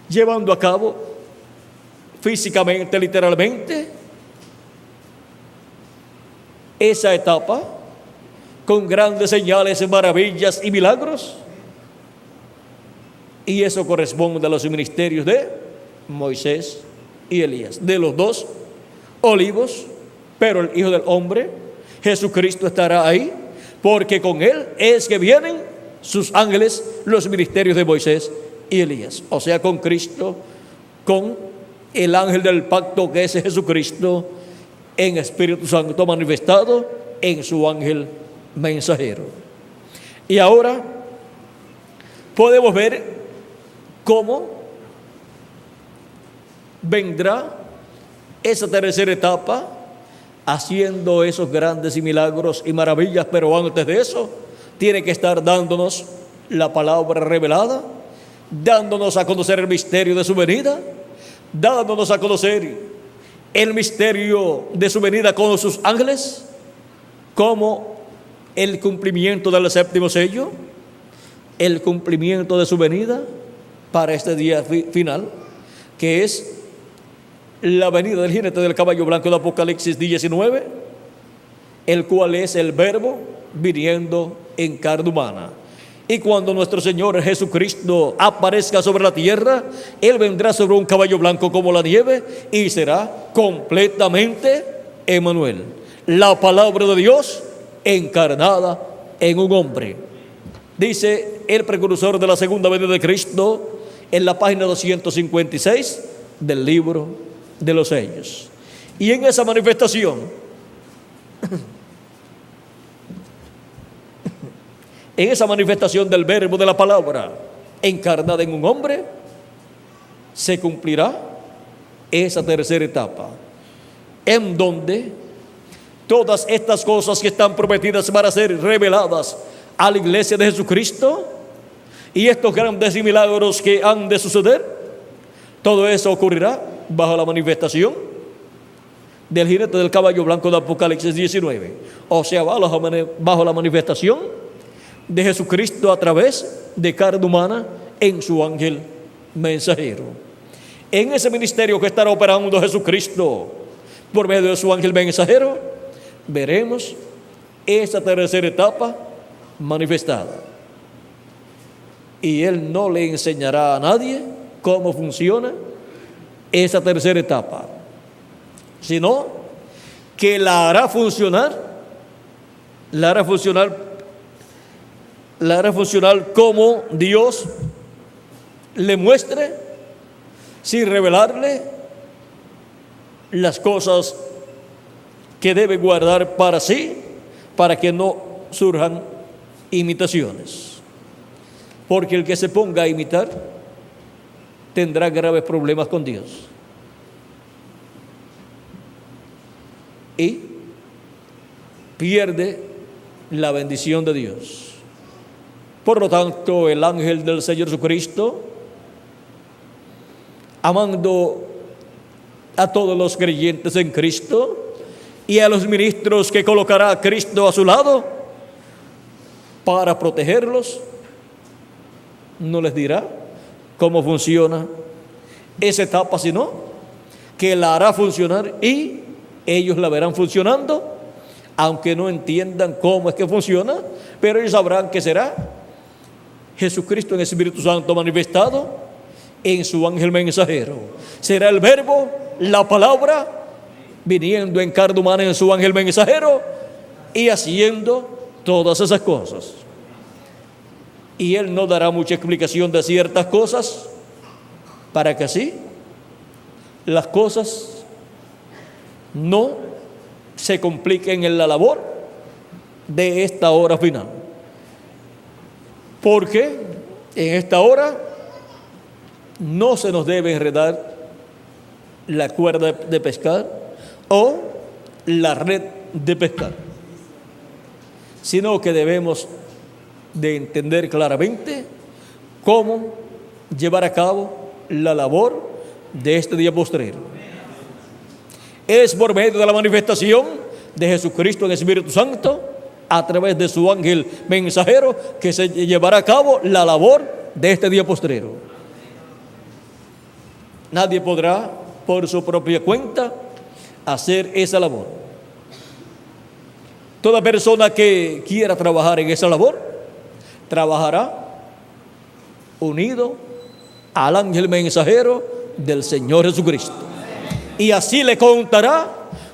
llevando a cabo físicamente, literalmente, esa etapa con grandes señales, maravillas y milagros. Y eso corresponde a los ministerios de Moisés y Elías, de los dos olivos. Pero el Hijo del Hombre, Jesucristo, estará ahí, porque con él es que vienen sus ángeles, los ministerios de Moisés y Elías. O sea, con Cristo, con el ángel del pacto que es Jesucristo, en Espíritu Santo manifestado en su ángel mensajero. Y ahora podemos ver cómo vendrá esa tercera etapa haciendo esos grandes y milagros y maravillas, pero antes de eso tiene que estar dándonos la palabra revelada, dándonos a conocer el misterio de su venida, dándonos a conocer el misterio de su venida con sus ángeles, como el cumplimiento del séptimo sello, el cumplimiento de su venida para este día final, que es la venida del jinete del caballo blanco de Apocalipsis 19, el cual es el Verbo viniendo en carne humana. Y cuando nuestro Señor Jesucristo aparezca sobre la tierra, Él vendrá sobre un caballo blanco como la nieve y será completamente Emmanuel, la palabra de Dios encarnada en un hombre. Dice el precursor de la segunda venida de Cristo en la página 256 del libro de los sellos. Y en esa manifestación, en esa manifestación del verbo de la palabra encarnada en un hombre, se cumplirá esa tercera etapa, en donde todas estas cosas que están prometidas para ser reveladas a la iglesia de Jesucristo y estos grandes y milagros que han de suceder, todo eso ocurrirá bajo la manifestación del jinete del caballo blanco de Apocalipsis 19, o sea, bajo la manifestación de Jesucristo a través de carne humana en su ángel mensajero. En ese ministerio que estará operando Jesucristo por medio de su ángel mensajero, veremos esa tercera etapa manifestada. Y Él no le enseñará a nadie cómo funciona esa tercera etapa, sino que la hará funcionar como Dios le muestre, sin revelarle las cosas que debe guardar para sí, para que no surjan imitaciones. Porque el que se ponga a imitar tendrá graves problemas con Dios. Y pierde la bendición de Dios. Por lo tanto, el ángel del Señor Jesucristo, amando a todos los creyentes en Cristo y a los ministros que colocará a Cristo a su lado para protegerlos, no les dirá cómo funciona esa etapa, sino que la hará funcionar y ellos la verán funcionando aunque no entiendan cómo es que funciona, pero ellos sabrán que será Jesucristo en el Espíritu Santo manifestado en su ángel mensajero. Será el verbo, la palabra, viniendo en carne humana en su ángel mensajero y haciendo todas esas cosas. Y Él no dará mucha explicación de ciertas cosas para que así las cosas no se compliquen en la labor de esta hora final. Porque en esta hora no se nos debe enredar la cuerda de pescar o la red de pescar, sino que debemos de entender claramente cómo llevar a cabo la labor de este día postrero. Es por medio de la manifestación de Jesucristo en el Espíritu Santo, a través de su ángel mensajero, que se llevará a cabo la labor de este día postrero. Nadie podrá por su propia cuenta hacer esa labor. Toda persona que quiera trabajar en esa labor, trabajará unido al ángel mensajero del Señor Jesucristo. Y así le contará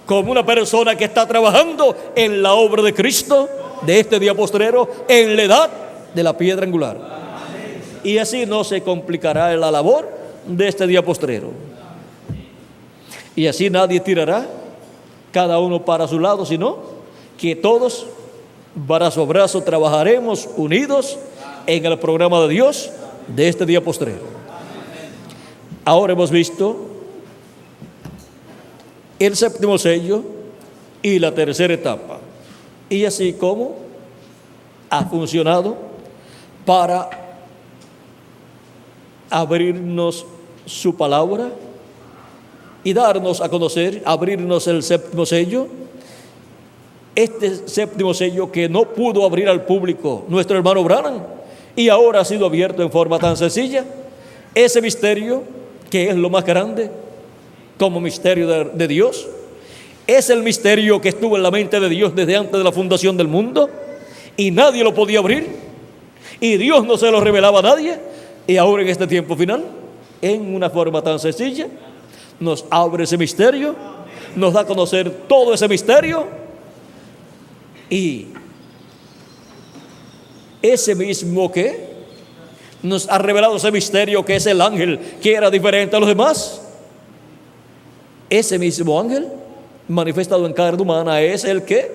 como una persona que está trabajando en la obra de Cristo de este día postrero, en la edad de la piedra angular. Y así no se complicará la labor de este día postrero. Y así nadie tirará cada uno para su lado, sino que todos, brazo a brazo, trabajaremos unidos en el programa de Dios de este día postrero. Ahora hemos visto el séptimo sello y la tercera etapa, y así como ha funcionado para abrirnos su palabra y darnos a conocer, abrirnos el séptimo sello. Este séptimo sello que no pudo abrir al público nuestro hermano Branham, y ahora ha sido abierto en forma tan sencilla. Ese misterio, que es lo más grande como misterio de Dios, es el misterio que estuvo en la mente de Dios desde antes de la fundación del mundo, y nadie lo podía abrir, y Dios no se lo revelaba a nadie. Y ahora en este tiempo final, en una forma tan sencilla, nos abre ese misterio, nos da a conocer todo ese misterio, y ese mismo que nos ha revelado ese misterio, que es el ángel que era diferente a los demás, ese mismo ángel manifestado en carne humana es el que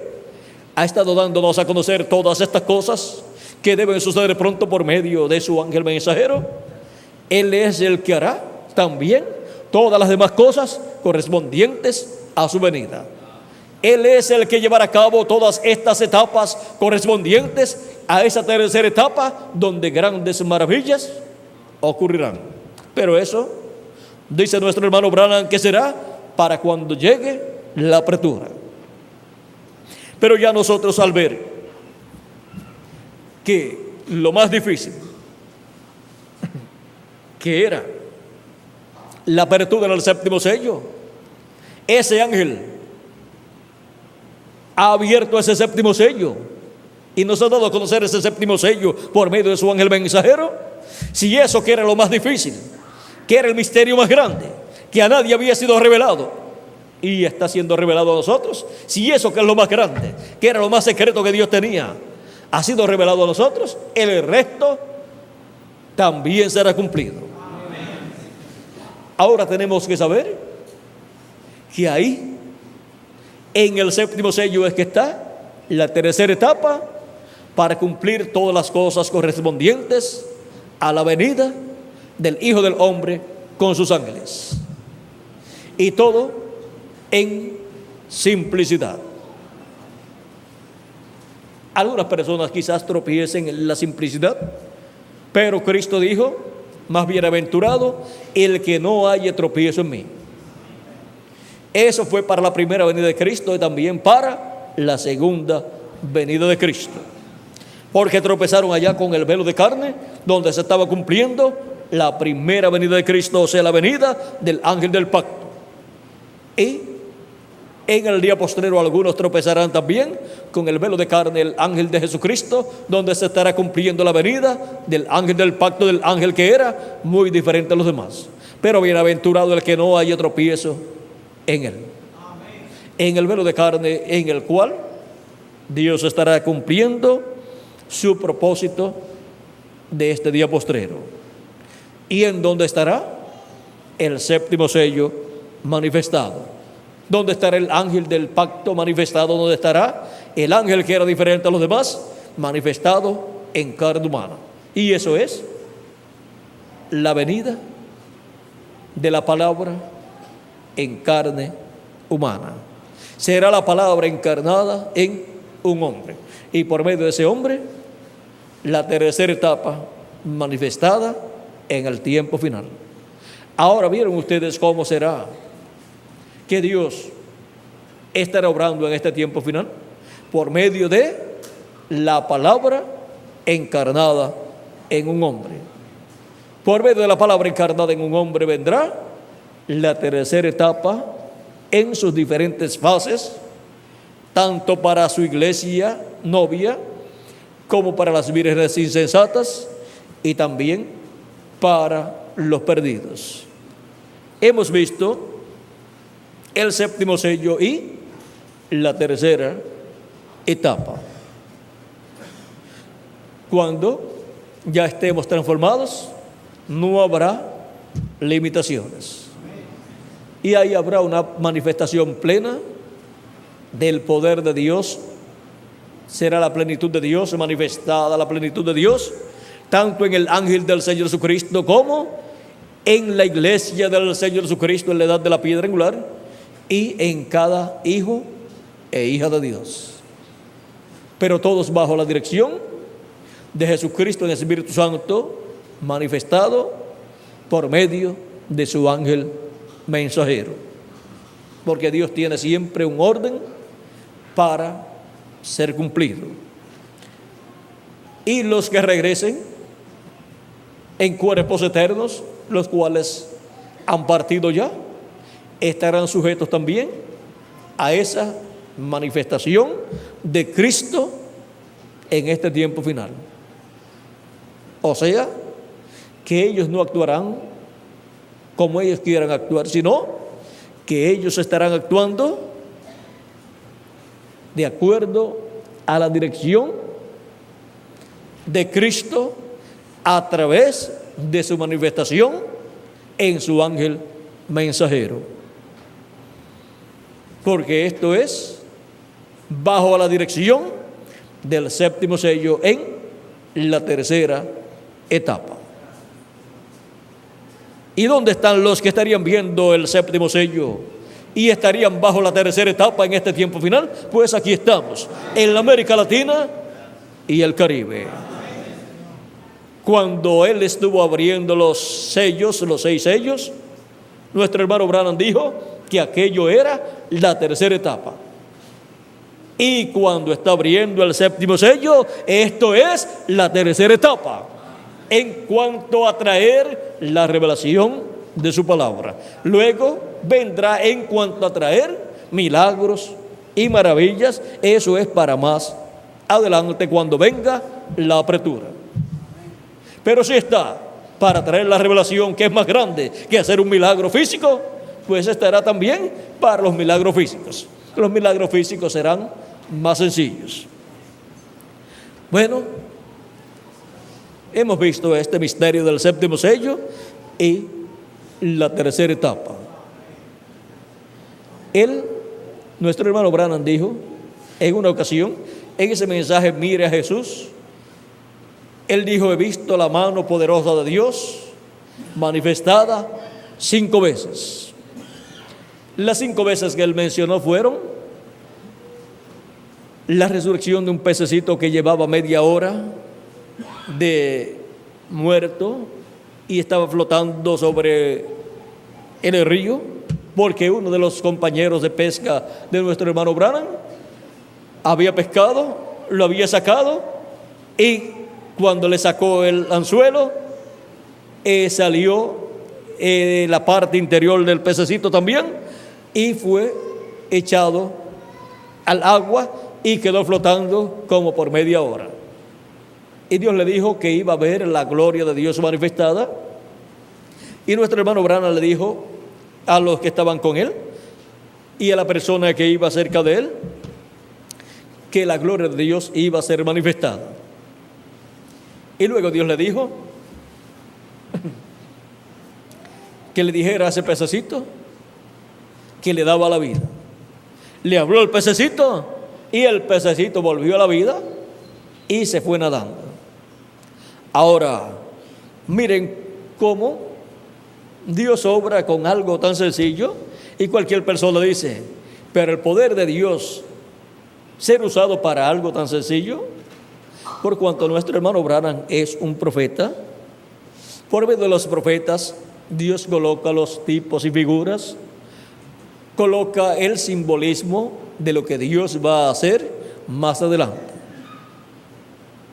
ha estado dándonos a conocer todas estas cosas que deben suceder pronto por medio de su ángel mensajero. Él es el que hará también todas las demás cosas correspondientes a su venida. Él es el que llevará a cabo todas estas etapas correspondientes a esa tercera etapa, donde grandes maravillas ocurrirán. Pero eso, dice nuestro hermano Branham, que será para cuando llegue la apertura. Pero ya nosotros, al ver que lo más difícil, que era la apertura del séptimo sello, ese ángel ha abierto ese séptimo sello y nos ha dado a conocer ese séptimo sello por medio de su ángel mensajero. Si eso, que era lo más difícil, que era el misterio más grande, que a nadie había sido revelado y está siendo revelado a nosotros, si eso, que es lo más grande, que era lo más secreto que Dios tenía, ha sido revelado a nosotros, el resto también será cumplido. Ahora tenemos que saber que ahí, en el séptimo sello, es que está la tercera etapa para cumplir todas las cosas correspondientes a la venida del Hijo del Hombre con sus ángeles. Y todo en simplicidad. Algunas personas quizás tropiecen en la simplicidad, pero Cristo dijo: más bienaventurado el que no haya tropiezo en mí. Eso fue para la primera venida de Cristo y también para la segunda venida de Cristo. Porque tropezaron allá con el velo de carne, donde se estaba cumpliendo la primera venida de Cristo, o sea, la venida del ángel del pacto. Y En el día postrero algunos tropezarán también con el velo de carne, el ángel de Jesucristo, donde se estará cumpliendo la venida del ángel del pacto, del ángel que era muy diferente a los demás. Pero bienaventurado el que no haya tropiezo en él. En el velo de carne en el cual Dios estará cumpliendo su propósito de este día postrero. ¿Y en dónde estará? El séptimo sello manifestado. ¿Dónde estará el ángel del pacto manifestado? ¿Dónde estará el ángel que era diferente a los demás? Manifestado en carne humana. Y eso es la venida de la palabra en carne humana. Será la palabra encarnada en un hombre. Y por medio de ese hombre, la tercera etapa manifestada en el tiempo final. Ahora vieron ustedes cómo será que Dios estará obrando en este tiempo final por medio de la palabra encarnada en un hombre. Por medio de la palabra encarnada en un hombre vendrá la tercera etapa en sus diferentes fases, tanto para su iglesia novia como para las vírgenes insensatas y también para los perdidos. Hemos visto el séptimo sello y la tercera etapa. Cuando ya estemos transformados, no habrá limitaciones. Y ahí habrá una manifestación plena del poder de Dios. Será la plenitud de Dios manifestada, la plenitud de Dios, tanto en el ángel del Señor Jesucristo como en la iglesia del Señor Jesucristo en la edad de la piedra angular, y en cada hijo e hija de Dios. Pero todos bajo la dirección de Jesucristo en el Espíritu Santo, manifestado por medio de su ángel mensajero. Porque Dios tiene siempre un orden para ser cumplido. Y los que regresen en cuerpos eternos, los cuales han partido ya, estarán sujetos también a esa manifestación de Cristo en este tiempo final. O sea, que ellos no actuarán como ellos quieran actuar, sino que ellos estarán actuando de acuerdo a la dirección de Cristo a través de su manifestación en su ángel mensajero. Porque esto es bajo la dirección del séptimo sello en la tercera etapa. ¿Y dónde están los que estarían viendo el séptimo sello y estarían bajo la tercera etapa en este tiempo final? Pues aquí estamos, en la América Latina y el Caribe. Cuando él estuvo abriendo los sellos, los 6 sellos, nuestro hermano Branham dijo que aquello era la tercera etapa. Y cuando está abriendo el séptimo sello, esto es la tercera etapa en cuanto a traer la revelación de su palabra. Luego vendrá en cuanto a traer milagros y maravillas. Eso es para más adelante, cuando venga la apertura. Pero si está para traer la revelación, que es más grande que hacer un milagro físico, pues estará también para los milagros físicos. Los milagros físicos serán más sencillos. Bueno, hemos visto este misterio del séptimo sello y la tercera etapa. Nuestro hermano Branham dijo en una ocasión, en ese mensaje Mire a Jesús, él dijo: he visto la mano poderosa de Dios manifestada 5 veces. Las 5 veces que él mencionó fueron la resurrección de un pececito que llevaba media hora de muerto y estaba flotando sobre el río, porque uno de los compañeros de pesca de nuestro hermano Branham había pescado, lo había sacado, y cuando le sacó el anzuelo, salió la parte interior del pececito también, y fue echado al agua y quedó flotando como por media hora. Y Dios le dijo que iba a ver la gloria de Dios manifestada. Y nuestro hermano Branham le dijo a los que estaban con él y a la persona que iba cerca de él que la gloria de Dios iba a ser manifestada. Y luego Dios le dijo que le dijera a ese pececito que le daba la vida. Le habló el pececito y el pececito volvió a la vida y se fue nadando. Ahora, miren cómo Dios obra con algo tan sencillo y cualquier persona dice, pero el poder de Dios ser usado para algo tan sencillo, por cuanto nuestro hermano Branham es un profeta, por medio de los profetas Dios coloca los tipos y figuras, coloca el simbolismo de lo que Dios va a hacer más adelante.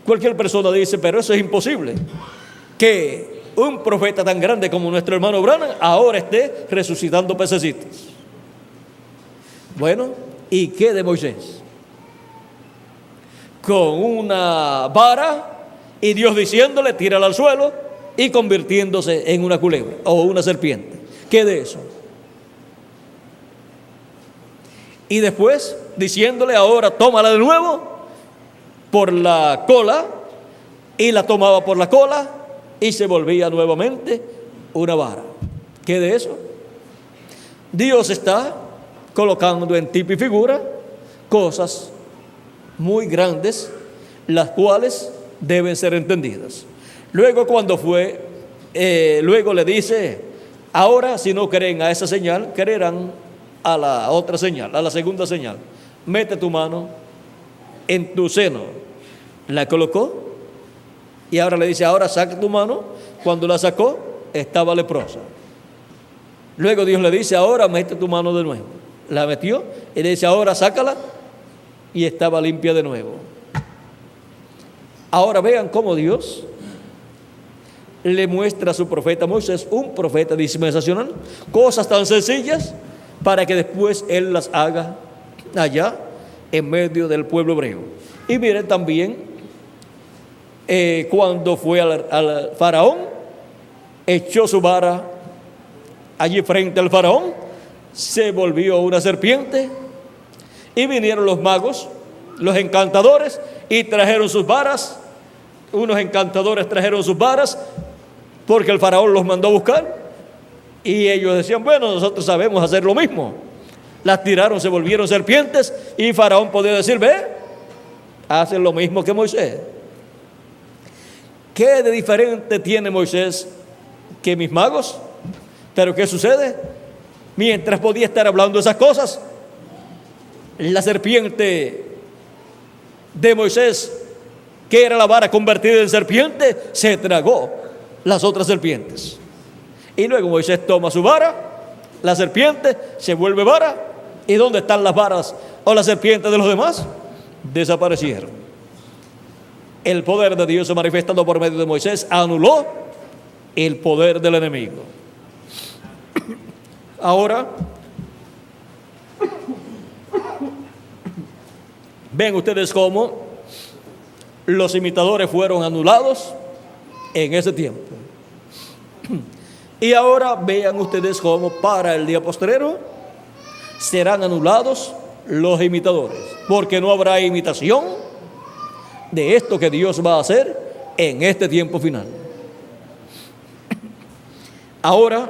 Cualquier persona dice, pero eso es imposible, que un profeta tan grande como nuestro hermano Branham ahora esté resucitando pececitos. Bueno, ¿y qué de Moisés? Con una vara y Dios diciéndole, tírala al suelo y convirtiéndose en una culebra o una serpiente. ¿Qué de eso? Y después diciéndole, ahora tómala de nuevo por la cola, y la tomaba por la cola y se volvía nuevamente una vara. ¿Qué de eso? Dios está colocando en tipo y figura cosas muy grandes, las cuales deben ser entendidas. Luego luego le dice, ahora si no creen a esa señal, creerán a la otra señal, a la segunda señal. Mete tu mano en tu seno. La colocó y ahora le dice, ahora saca tu mano. Cuando la sacó, estaba leprosa. Luego Dios le dice, ahora mete tu mano de nuevo. La metió y le dice, ahora sácala, y estaba limpia de nuevo. Ahora vean cómo Dios le muestra a su profeta Moisés, un profeta dispensacional, cosas tan sencillas para que después él las haga allá en medio del pueblo hebreo. Y miren también cuando fue al faraón, echó su vara allí frente al faraón, se volvió una serpiente, y vinieron los magos, los encantadores, y trajeron sus varas. Unos encantadores trajeron sus varas porque el faraón los mandó a buscar, y ellos decían, bueno, nosotros sabemos hacer lo mismo. Las tiraron, se volvieron serpientes, y faraón podía decir, ve, hacen lo mismo que Moisés. ¿Qué de diferente tiene Moisés que mis magos? Pero ¿qué sucede? Mientras podía estar hablando esas cosas, la serpiente de Moisés, que era la vara convertida en serpiente, se tragó las otras serpientes. Y luego Moisés toma su vara, la serpiente se vuelve vara. ¿Y dónde están las varas o las serpientes de los demás? Desaparecieron. El poder de Dios manifestado por medio de Moisés anuló el poder del enemigo. Ahora, ven ustedes cómo los imitadores fueron anulados en ese tiempo. Y ahora vean ustedes cómo para el día postrero serán anulados los imitadores, porque no habrá imitación de esto que Dios va a hacer en este tiempo final. Ahora,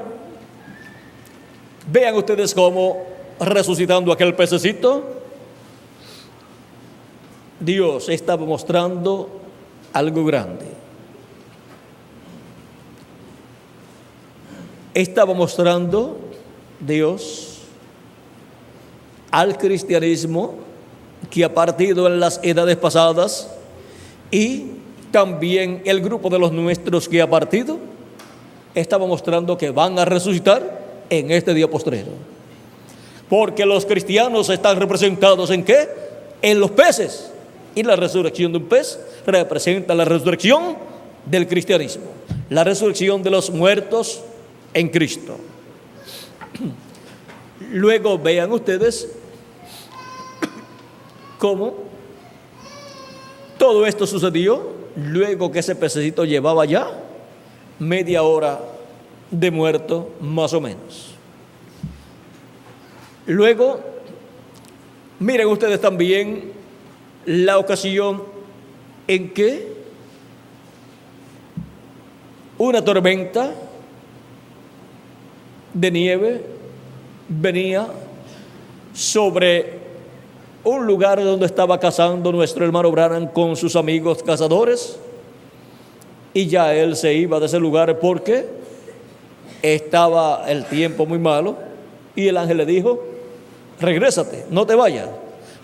vean ustedes cómo resucitando aquel pececito, Dios estaba mostrando algo grande. Estaba mostrando Dios al cristianismo que ha partido en las edades pasadas, y también el grupo de los nuestros que ha partido, estaba mostrando que van a resucitar en este día postrero. Porque los cristianos están representados ¿en qué? En los peces. Y la resurrección de un pez representa la resurrección del cristianismo, la resurrección de los muertos en Cristo. Luego vean ustedes ¿Cómo? Todo esto sucedió luego que ese pececito llevaba ya media hora de muerto, más o menos. Luego, miren ustedes también la ocasión en que una tormenta de nieve venía sobre un lugar donde estaba cazando nuestro hermano Branham con sus amigos cazadores, y ya él se iba de ese lugar porque estaba el tiempo muy malo, y el ángel le dijo: regrésate, no te vayas,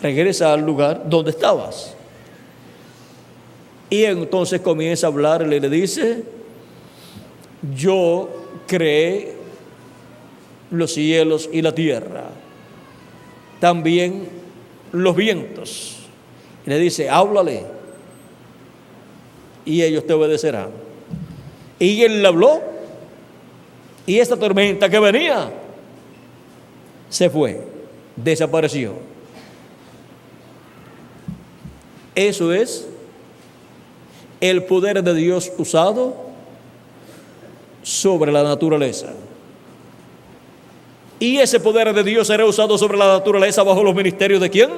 regresa al lugar donde estabas. Y entonces comienza a hablarle y le dice: yo creé los cielos y la tierra, también los vientos. Y le dice: háblale y ellos te obedecerán. Y él le habló, y esta tormenta que venía se fue, desapareció. Eso es el poder de Dios usado sobre la naturaleza. Y ese poder de Dios será usado sobre la naturaleza bajo los ministerios ¿de quién?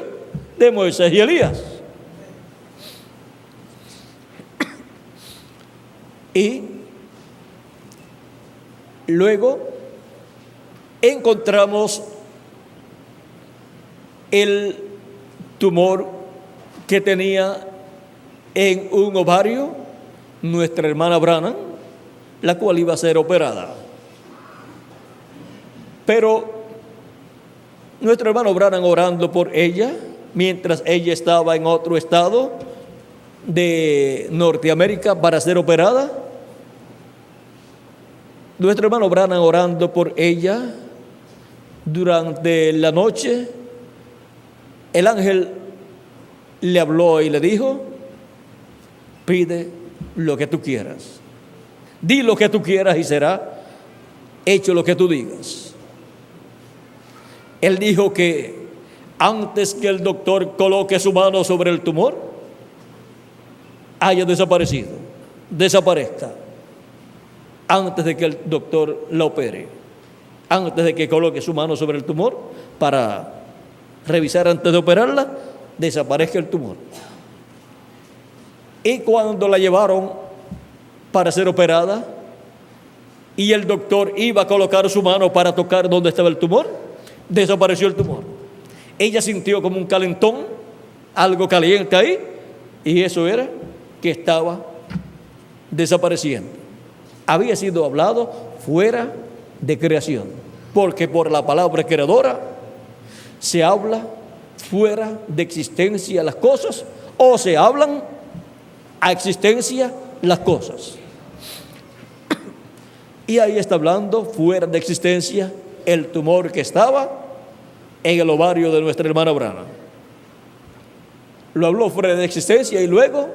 De Moisés y Elías. Y luego encontramos el tumor que tenía en un ovario nuestra hermana Branham, la cual iba a ser operada. Pero nuestro hermano Branham, orando por ella, mientras ella estaba en otro estado de Norteamérica para ser operada, nuestro hermano Branham orando por ella durante la noche, el ángel le habló y le dijo: pide lo que tú quieras, di lo que tú quieras y será hecho lo que tú digas. Él dijo que antes que el doctor coloque su mano sobre el tumor, haya desaparecido, desaparezca, antes de que el doctor la opere, antes de que coloque su mano sobre el tumor para revisar antes de operarla, desaparezca el tumor. Y cuando la llevaron para ser operada y el doctor iba a colocar su mano para tocar donde estaba el tumor, desapareció el tumor. Ella sintió como un calentón, algo caliente ahí, y eso era que estaba desapareciendo. Había sido hablado fuera de creación, porque por la palabra creadora se habla fuera de existencia las cosas, o se hablan a existencia las cosas. Y ahí está hablando fuera de existencia el tumor que estaba en el ovario de nuestra hermana Branham. Lo habló fuera de existencia y luego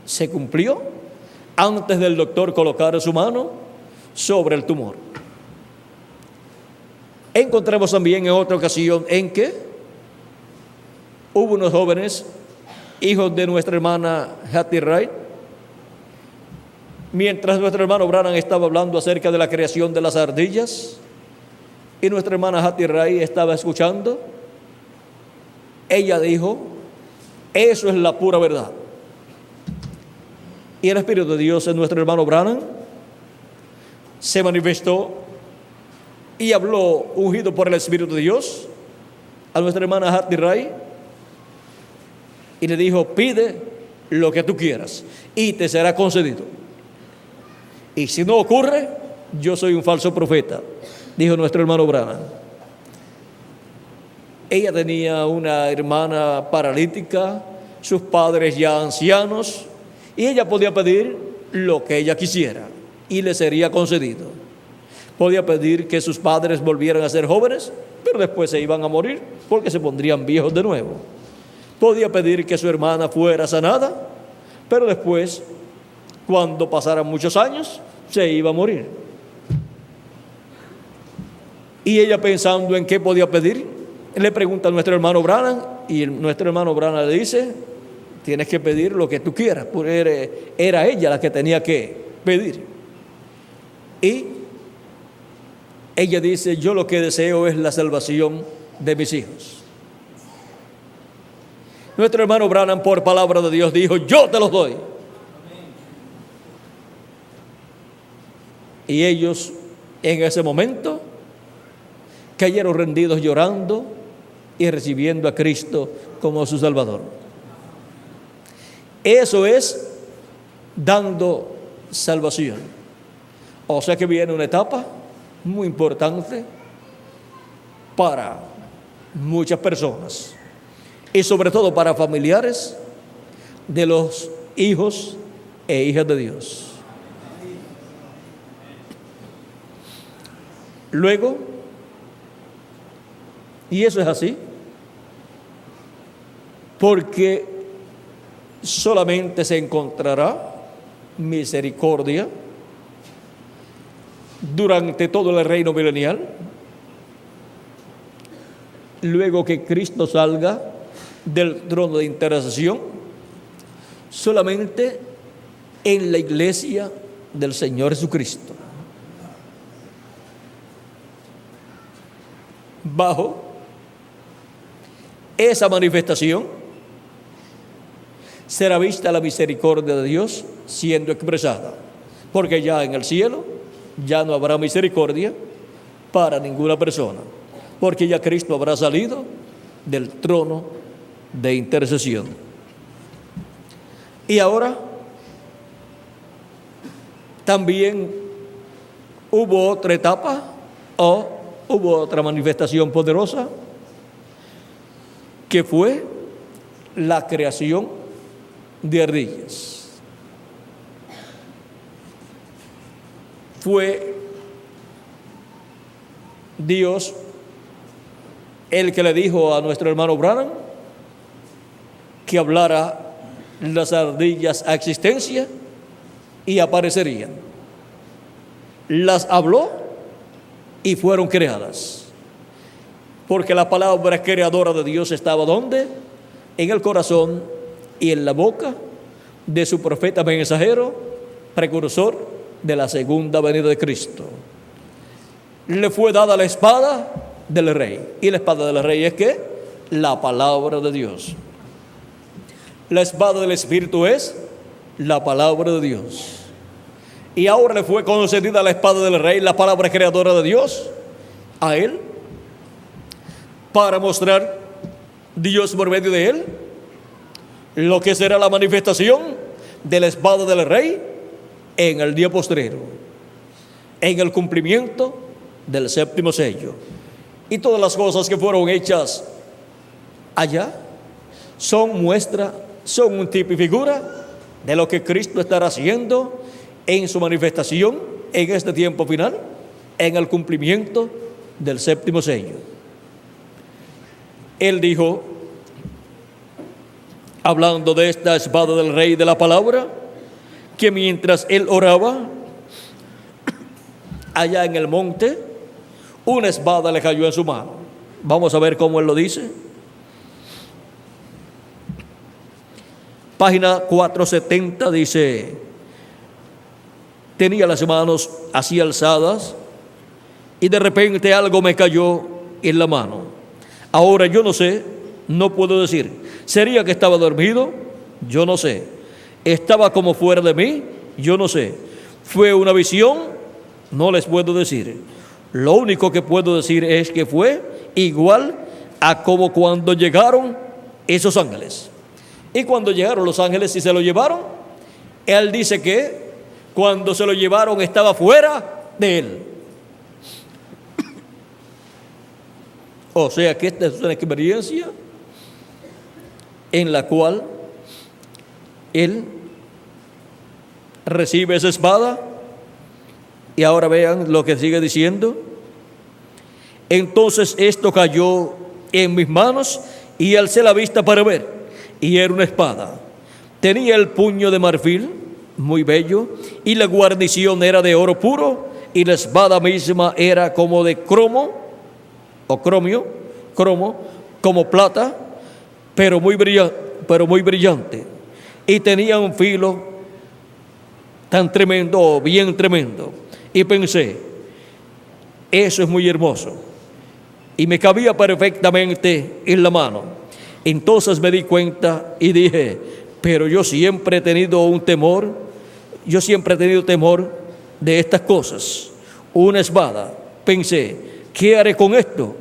se cumplió antes del doctor colocar su mano sobre el tumor. Encontramos también en otra ocasión en que hubo unos jóvenes, hijos de nuestra hermana Hattie Wright, mientras nuestro hermano Branham estaba hablando acerca de la creación de las ardillas y nuestra hermana Hattie Wright estaba escuchando, ella dijo: eso es la pura verdad. Y el Espíritu de Dios en nuestro hermano Branham se manifestó y habló, ungido por el Espíritu de Dios, a nuestra hermana Hattie Wright y le dijo: pide lo que tú quieras y te será concedido. Y si no ocurre, yo soy un falso profeta, dijo nuestro hermano Branham. Ella tenía una hermana paralítica, sus padres ya ancianos, y ella podía pedir lo que ella quisiera y le sería concedido. Podía pedir que sus padres volvieran a ser jóvenes, pero después se iban a morir porque se pondrían viejos de nuevo. Podía pedir que su hermana fuera sanada, pero después, cuando pasaran muchos años, se iba a morir. Y ella, pensando en qué podía pedir, le pregunta a nuestro hermano Branham y nuestro hermano Branham le dice, tienes que pedir lo que tú quieras, porque era ella la que tenía que pedir. Y ella dice, yo lo que deseo es la salvación de mis hijos. Nuestro hermano Branham, por palabra de Dios, dijo, yo te los doy. Y ellos en ese momento cayeron rendidos llorando y recibiendo a Cristo como su Salvador. Eso es dando salvación. O sea que viene una etapa muy importante para muchas personas y sobre todo para familiares de los hijos e hijas de Dios. Luego, y eso es así, porque solamente se encontrará misericordia durante todo el reino milenial, luego que Cristo salga del trono de intercesión, solamente en la iglesia del Señor Jesucristo. Bajo esa manifestación será vista la misericordia de Dios siendo expresada, porque ya en el cielo ya no habrá misericordia para ninguna persona, porque ya Cristo habrá salido del trono de intercesión. Y ahora también hubo otra etapa o hubo otra manifestación poderosa, que fue la creación de ardillas. Fue Dios el que le dijo a nuestro hermano Branham que hablara las ardillas a existencia y aparecerían. Las habló y fueron creadas. Porque la palabra creadora de Dios estaba ¿dónde? En el corazón y en la boca de su profeta mensajero, precursor de la segunda venida de Cristo. Le fue dada la espada del rey. Y la espada del rey es ¿qué? La palabra de Dios. La espada del Espíritu es la palabra de Dios. Y ahora le fue concedida la espada del rey, la palabra creadora de Dios, a él, para mostrar Dios por medio de él lo que será la manifestación de la espada del rey en el día postrero, en el cumplimiento del séptimo sello. Y todas las cosas que fueron hechas allá son muestra, son un tipo y figura de lo que Cristo estará haciendo en su manifestación en este tiempo final, en el cumplimiento del séptimo sello. Él dijo, hablando de esta espada del rey de la palabra, que mientras él oraba allá en el monte, una espada le cayó en su mano. Vamos a ver cómo él lo dice. Página 470 dice, tenía las manos así alzadas y de repente algo me cayó en la mano. Ahora yo no sé, no puedo decir. ¿Sería que estaba dormido? Yo no sé. ¿Estaba como fuera de mí? Yo no sé. ¿Fue una visión? No les puedo decir. Lo único que puedo decir es que fue igual a como cuando llegaron esos ángeles. Y cuando llegaron los ángeles y se lo llevaron, él dice que cuando se lo llevaron estaba fuera de él. O sea que esta es una experiencia en la cual él recibe esa espada. Y ahora vean lo que sigue diciendo. Entonces esto cayó en mis manos y alcé la vista para ver. Y era una espada. Tenía el puño de marfil, muy bello, y la guarnición era de oro puro, y la espada misma era como de cromo, como plata, pero muy brillante, y tenía un filo tan tremendo, bien tremendo. Y pensé, eso es muy hermoso, y me cabía perfectamente en la mano. Entonces me di cuenta y dije, pero yo siempre he tenido temor de estas cosas. Una espada. Pensé, ¿qué haré con esto?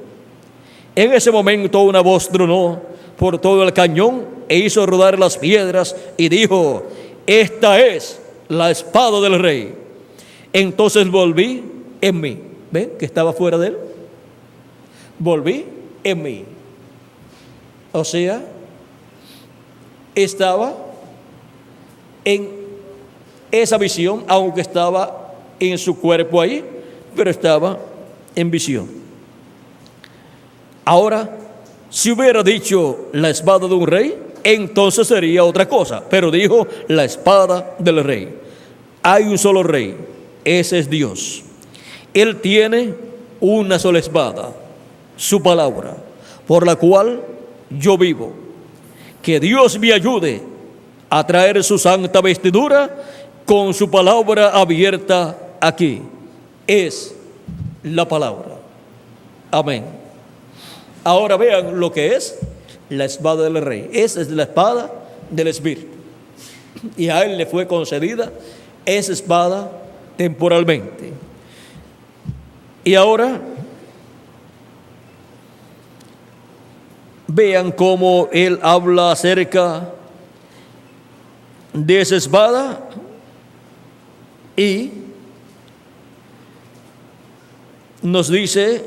En ese momento una voz tronó por todo el cañón e hizo rodar las piedras y dijo, esta es la espada del rey. Entonces volví en mí. ¿Ven que estaba fuera de él? Volví en mí. O sea, estaba en esa visión, aunque estaba en su cuerpo ahí, pero estaba en visión. Ahora, si hubiera dicho la espada de un rey, entonces sería otra cosa, pero dijo la espada del rey. Hay un solo rey, ese es Dios. Él tiene una sola espada, su palabra, por la cual yo vivo. Que Dios me ayude a traer su santa vestidura con su palabra abierta aquí. Es la palabra. Amén. Ahora vean lo que es la espada del rey. Esa es la espada del Espíritu. Y a él le fue concedida esa espada temporalmente. Y ahora vean cómo él habla acerca de esa espada y nos dice,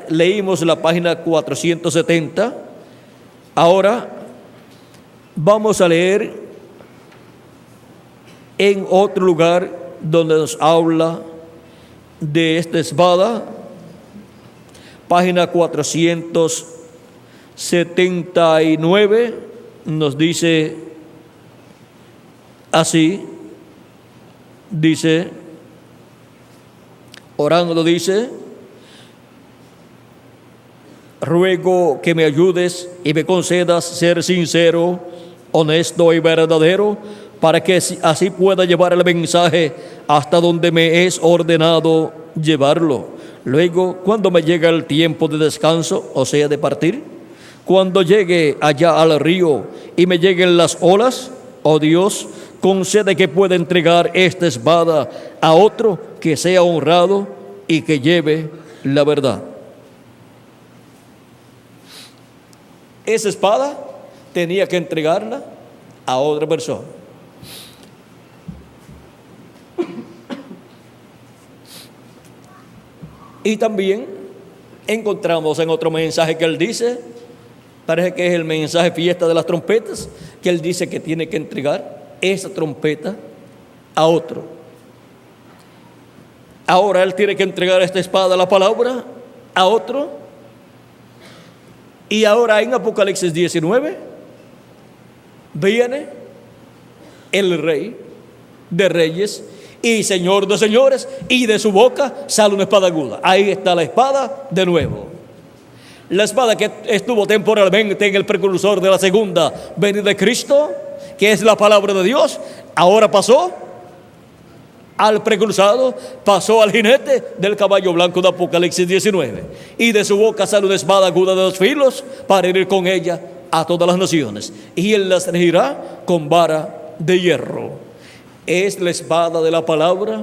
leímos la página 470, ahora vamos a leer en otro lugar donde nos habla de esta espada, página 479, nos dice así, dice, orando dice, ruego que me ayudes y me concedas ser sincero, honesto y verdadero, para que así pueda llevar el mensaje hasta donde me es ordenado llevarlo. Luego, cuando me llegue el tiempo de descanso, o sea, de partir, cuando llegue allá al río y me lleguen las olas, oh Dios, concede que pueda entregar esta espada a otro que sea honrado y que lleve la verdad. Esa espada tenía que entregarla a otra persona. Y también encontramos en otro mensaje que él dice, parece que es el mensaje fiesta de las trompetas, que él dice que tiene que entregar esa trompeta a otro. Ahora él tiene que entregar esta espada, la palabra, a otro. Y ahora en Apocalipsis 19 viene el Rey de Reyes y Señor de señores, y de su boca sale una espada aguda. Ahí está la espada de nuevo. La espada que estuvo temporalmente en el precursor de la segunda venida de Cristo, que es la palabra de Dios, ahora pasó al precursado, pasó al jinete del caballo blanco de Apocalipsis 19. Y de su boca sale una espada aguda de 2 filos para herir con ella a todas las naciones. Y él las regirá con vara de hierro. Es la espada de la palabra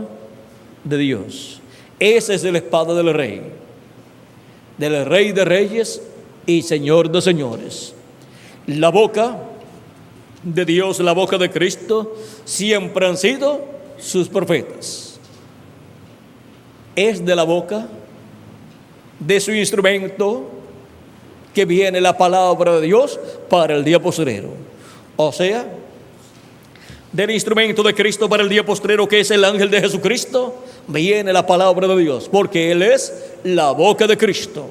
de Dios. Esa es la espada del Rey de reyes y Señor de señores. La boca de Dios, la boca de Cristo, siempre han sido sus profetas. Es de la boca de su instrumento que viene la palabra de Dios para el día postrero. O sea, del instrumento de Cristo para el día postrero, que es el ángel de Jesucristo, viene la palabra de Dios, porque Él es la boca de Cristo.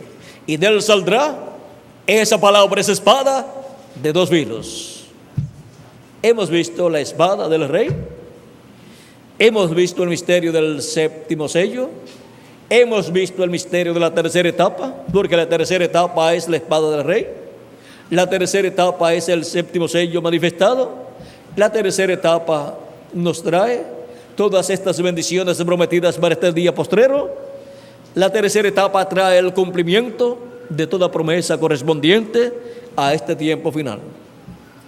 Y de Él saldrá esa palabra, esa espada de 2 filos. Hemos visto la espada del Rey, hemos visto el misterio del 7º sello, Hemos visto el misterio de la tercera etapa, porque la tercera etapa es la espada del rey. La tercera etapa es el séptimo sello manifestado. La tercera etapa nos trae todas estas bendiciones prometidas para este día postrero. La tercera etapa trae el cumplimiento de toda promesa correspondiente a este tiempo final.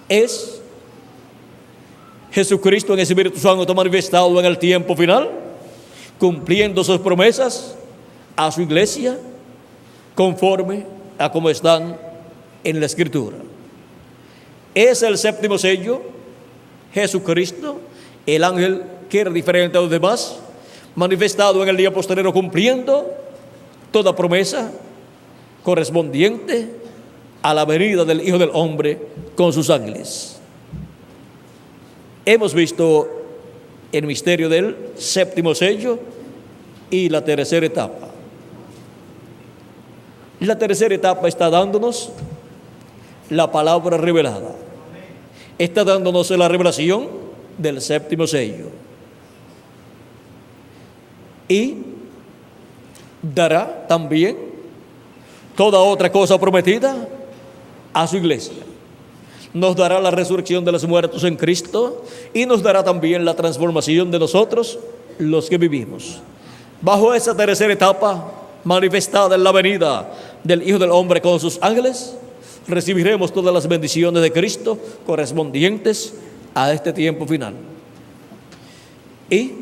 Es Jesucristo en el Espíritu Santo manifestado en el tiempo final, cumpliendo sus promesas a su iglesia conforme a como están en la Escritura. Es el séptimo sello, Jesucristo, el ángel que era diferente a los demás, manifestado en el día posterior, cumpliendo toda promesa correspondiente a la venida del Hijo del Hombre con sus ángeles. Hemos visto el misterio del séptimo sello y la tercera etapa. La tercera etapa está dándonos la palabra revelada. Está dándonos la revelación del séptimo sello. Y dará también toda otra cosa prometida a su iglesia. Nos dará la resurrección de los muertos en Cristo y nos dará también la transformación de nosotros, los que vivimos. Bajo esa tercera etapa, manifestada en la venida del Hijo del Hombre con sus ángeles, recibiremos todas las bendiciones de Cristo correspondientes a este tiempo final. Y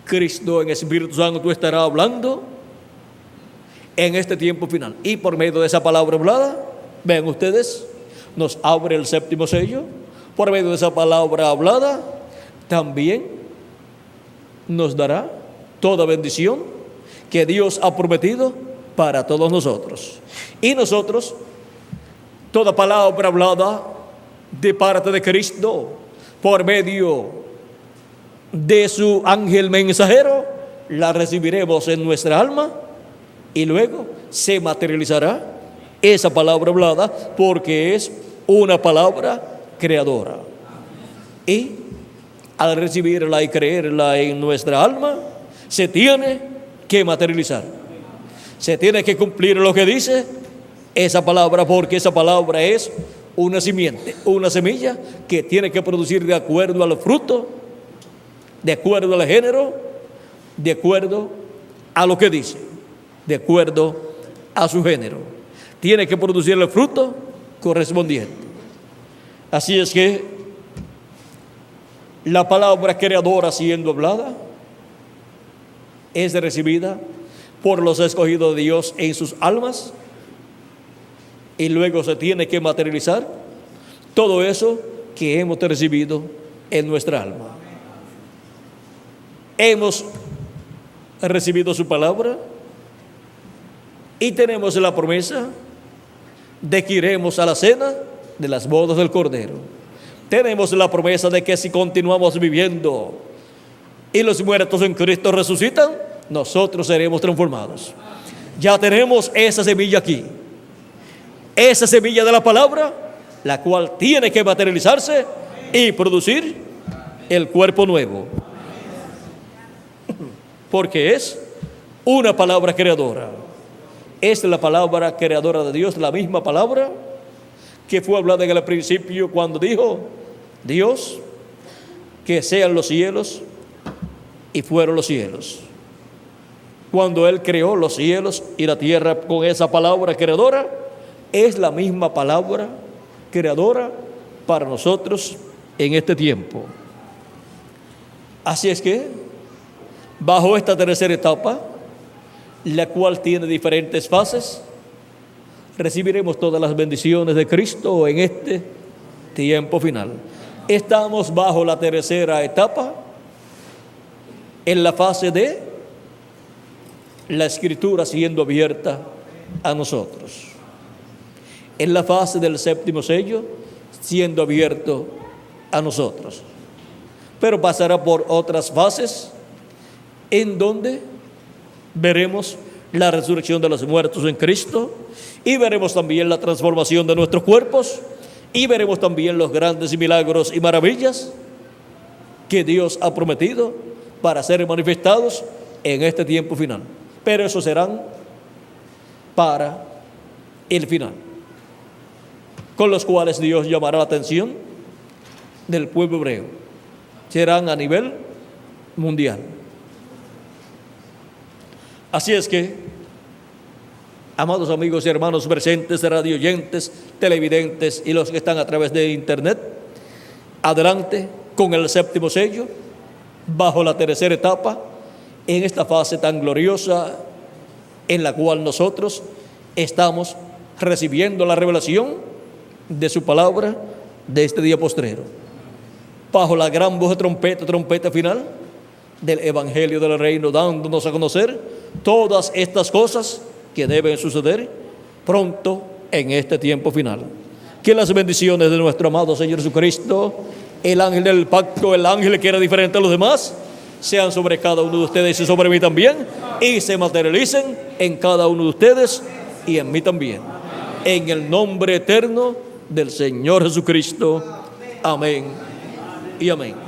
Cristo en Espíritu Santo estará hablando en este tiempo final. Y por medio de esa palabra hablada, vean ustedes, nos abre el séptimo sello. Por medio de esa palabra hablada, también nos dará toda bendición que Dios ha prometido para todos nosotros. Y nosotros, toda palabra hablada de parte de Cristo, por medio de su ángel mensajero, la recibiremos en nuestra alma y luego se materializará esa palabra hablada, porque es una palabra creadora. Y al recibirla y creerla en nuestra alma, se tiene que materializar. Se tiene que cumplir lo que dice esa palabra, porque esa palabra es una simiente, una semilla que tiene que producir de acuerdo al fruto, de acuerdo al género, de acuerdo a lo que dice, de acuerdo a su género. Tiene que producir el fruto correspondiente. Así es que la palabra creadora siendo hablada es recibida por los escogidos de Dios en sus almas, y luego se tiene que materializar todo eso que hemos recibido en nuestra alma. Hemos recibido su palabra y tenemos la promesa de que iremos a la cena de las bodas del Cordero. Tenemos la promesa de que si continuamos viviendo y los muertos en Cristo resucitan, nosotros seremos transformados. Ya tenemos esa semilla aquí, esa semilla de la palabra, la cual tiene que materializarse y producir el cuerpo nuevo, porque es una palabra creadora. Es la palabra creadora de Dios, la misma palabra que fue hablada en el principio cuando dijo Dios que sean los cielos, y fueron los cielos. Cuando Él creó los cielos y la tierra con esa palabra creadora, es la misma palabra creadora para nosotros en este tiempo. Así es que, bajo esta tercera etapa, la cual tiene diferentes fases, recibiremos todas las bendiciones de Cristo en este tiempo final. Estamos bajo la tercera etapa, en la fase de la Escritura siendo abierta a nosotros, en la fase del séptimo sello siendo abierto a nosotros. Pero pasará por otras fases en donde veremos la resurrección de los muertos en Cristo, y veremos también la transformación de nuestros cuerpos, y veremos también los grandes milagros y maravillas que Dios ha prometido para ser manifestados en este tiempo final. Pero eso serán para el final, con los cuales Dios llamará la atención del pueblo hebreo. Serán a nivel mundial. Así es que, amados amigos y hermanos presentes, radioyentes, televidentes y los que están a través de internet, adelante con el séptimo sello, bajo la tercera etapa, en esta fase tan gloriosa en la cual nosotros estamos recibiendo la revelación de su palabra de este día postrero, bajo la gran voz de trompeta, trompeta final del Evangelio del Reino, dándonos a conocer todas estas cosas que deben suceder pronto en este tiempo final. Que las bendiciones de nuestro amado Señor Jesucristo, el ángel del pacto, el ángel que era diferente a los demás, sean sobre cada uno de ustedes y sobre mí también, y se materialicen en cada uno de ustedes y en mí también. En el nombre eterno del Señor Jesucristo. Amén y amén.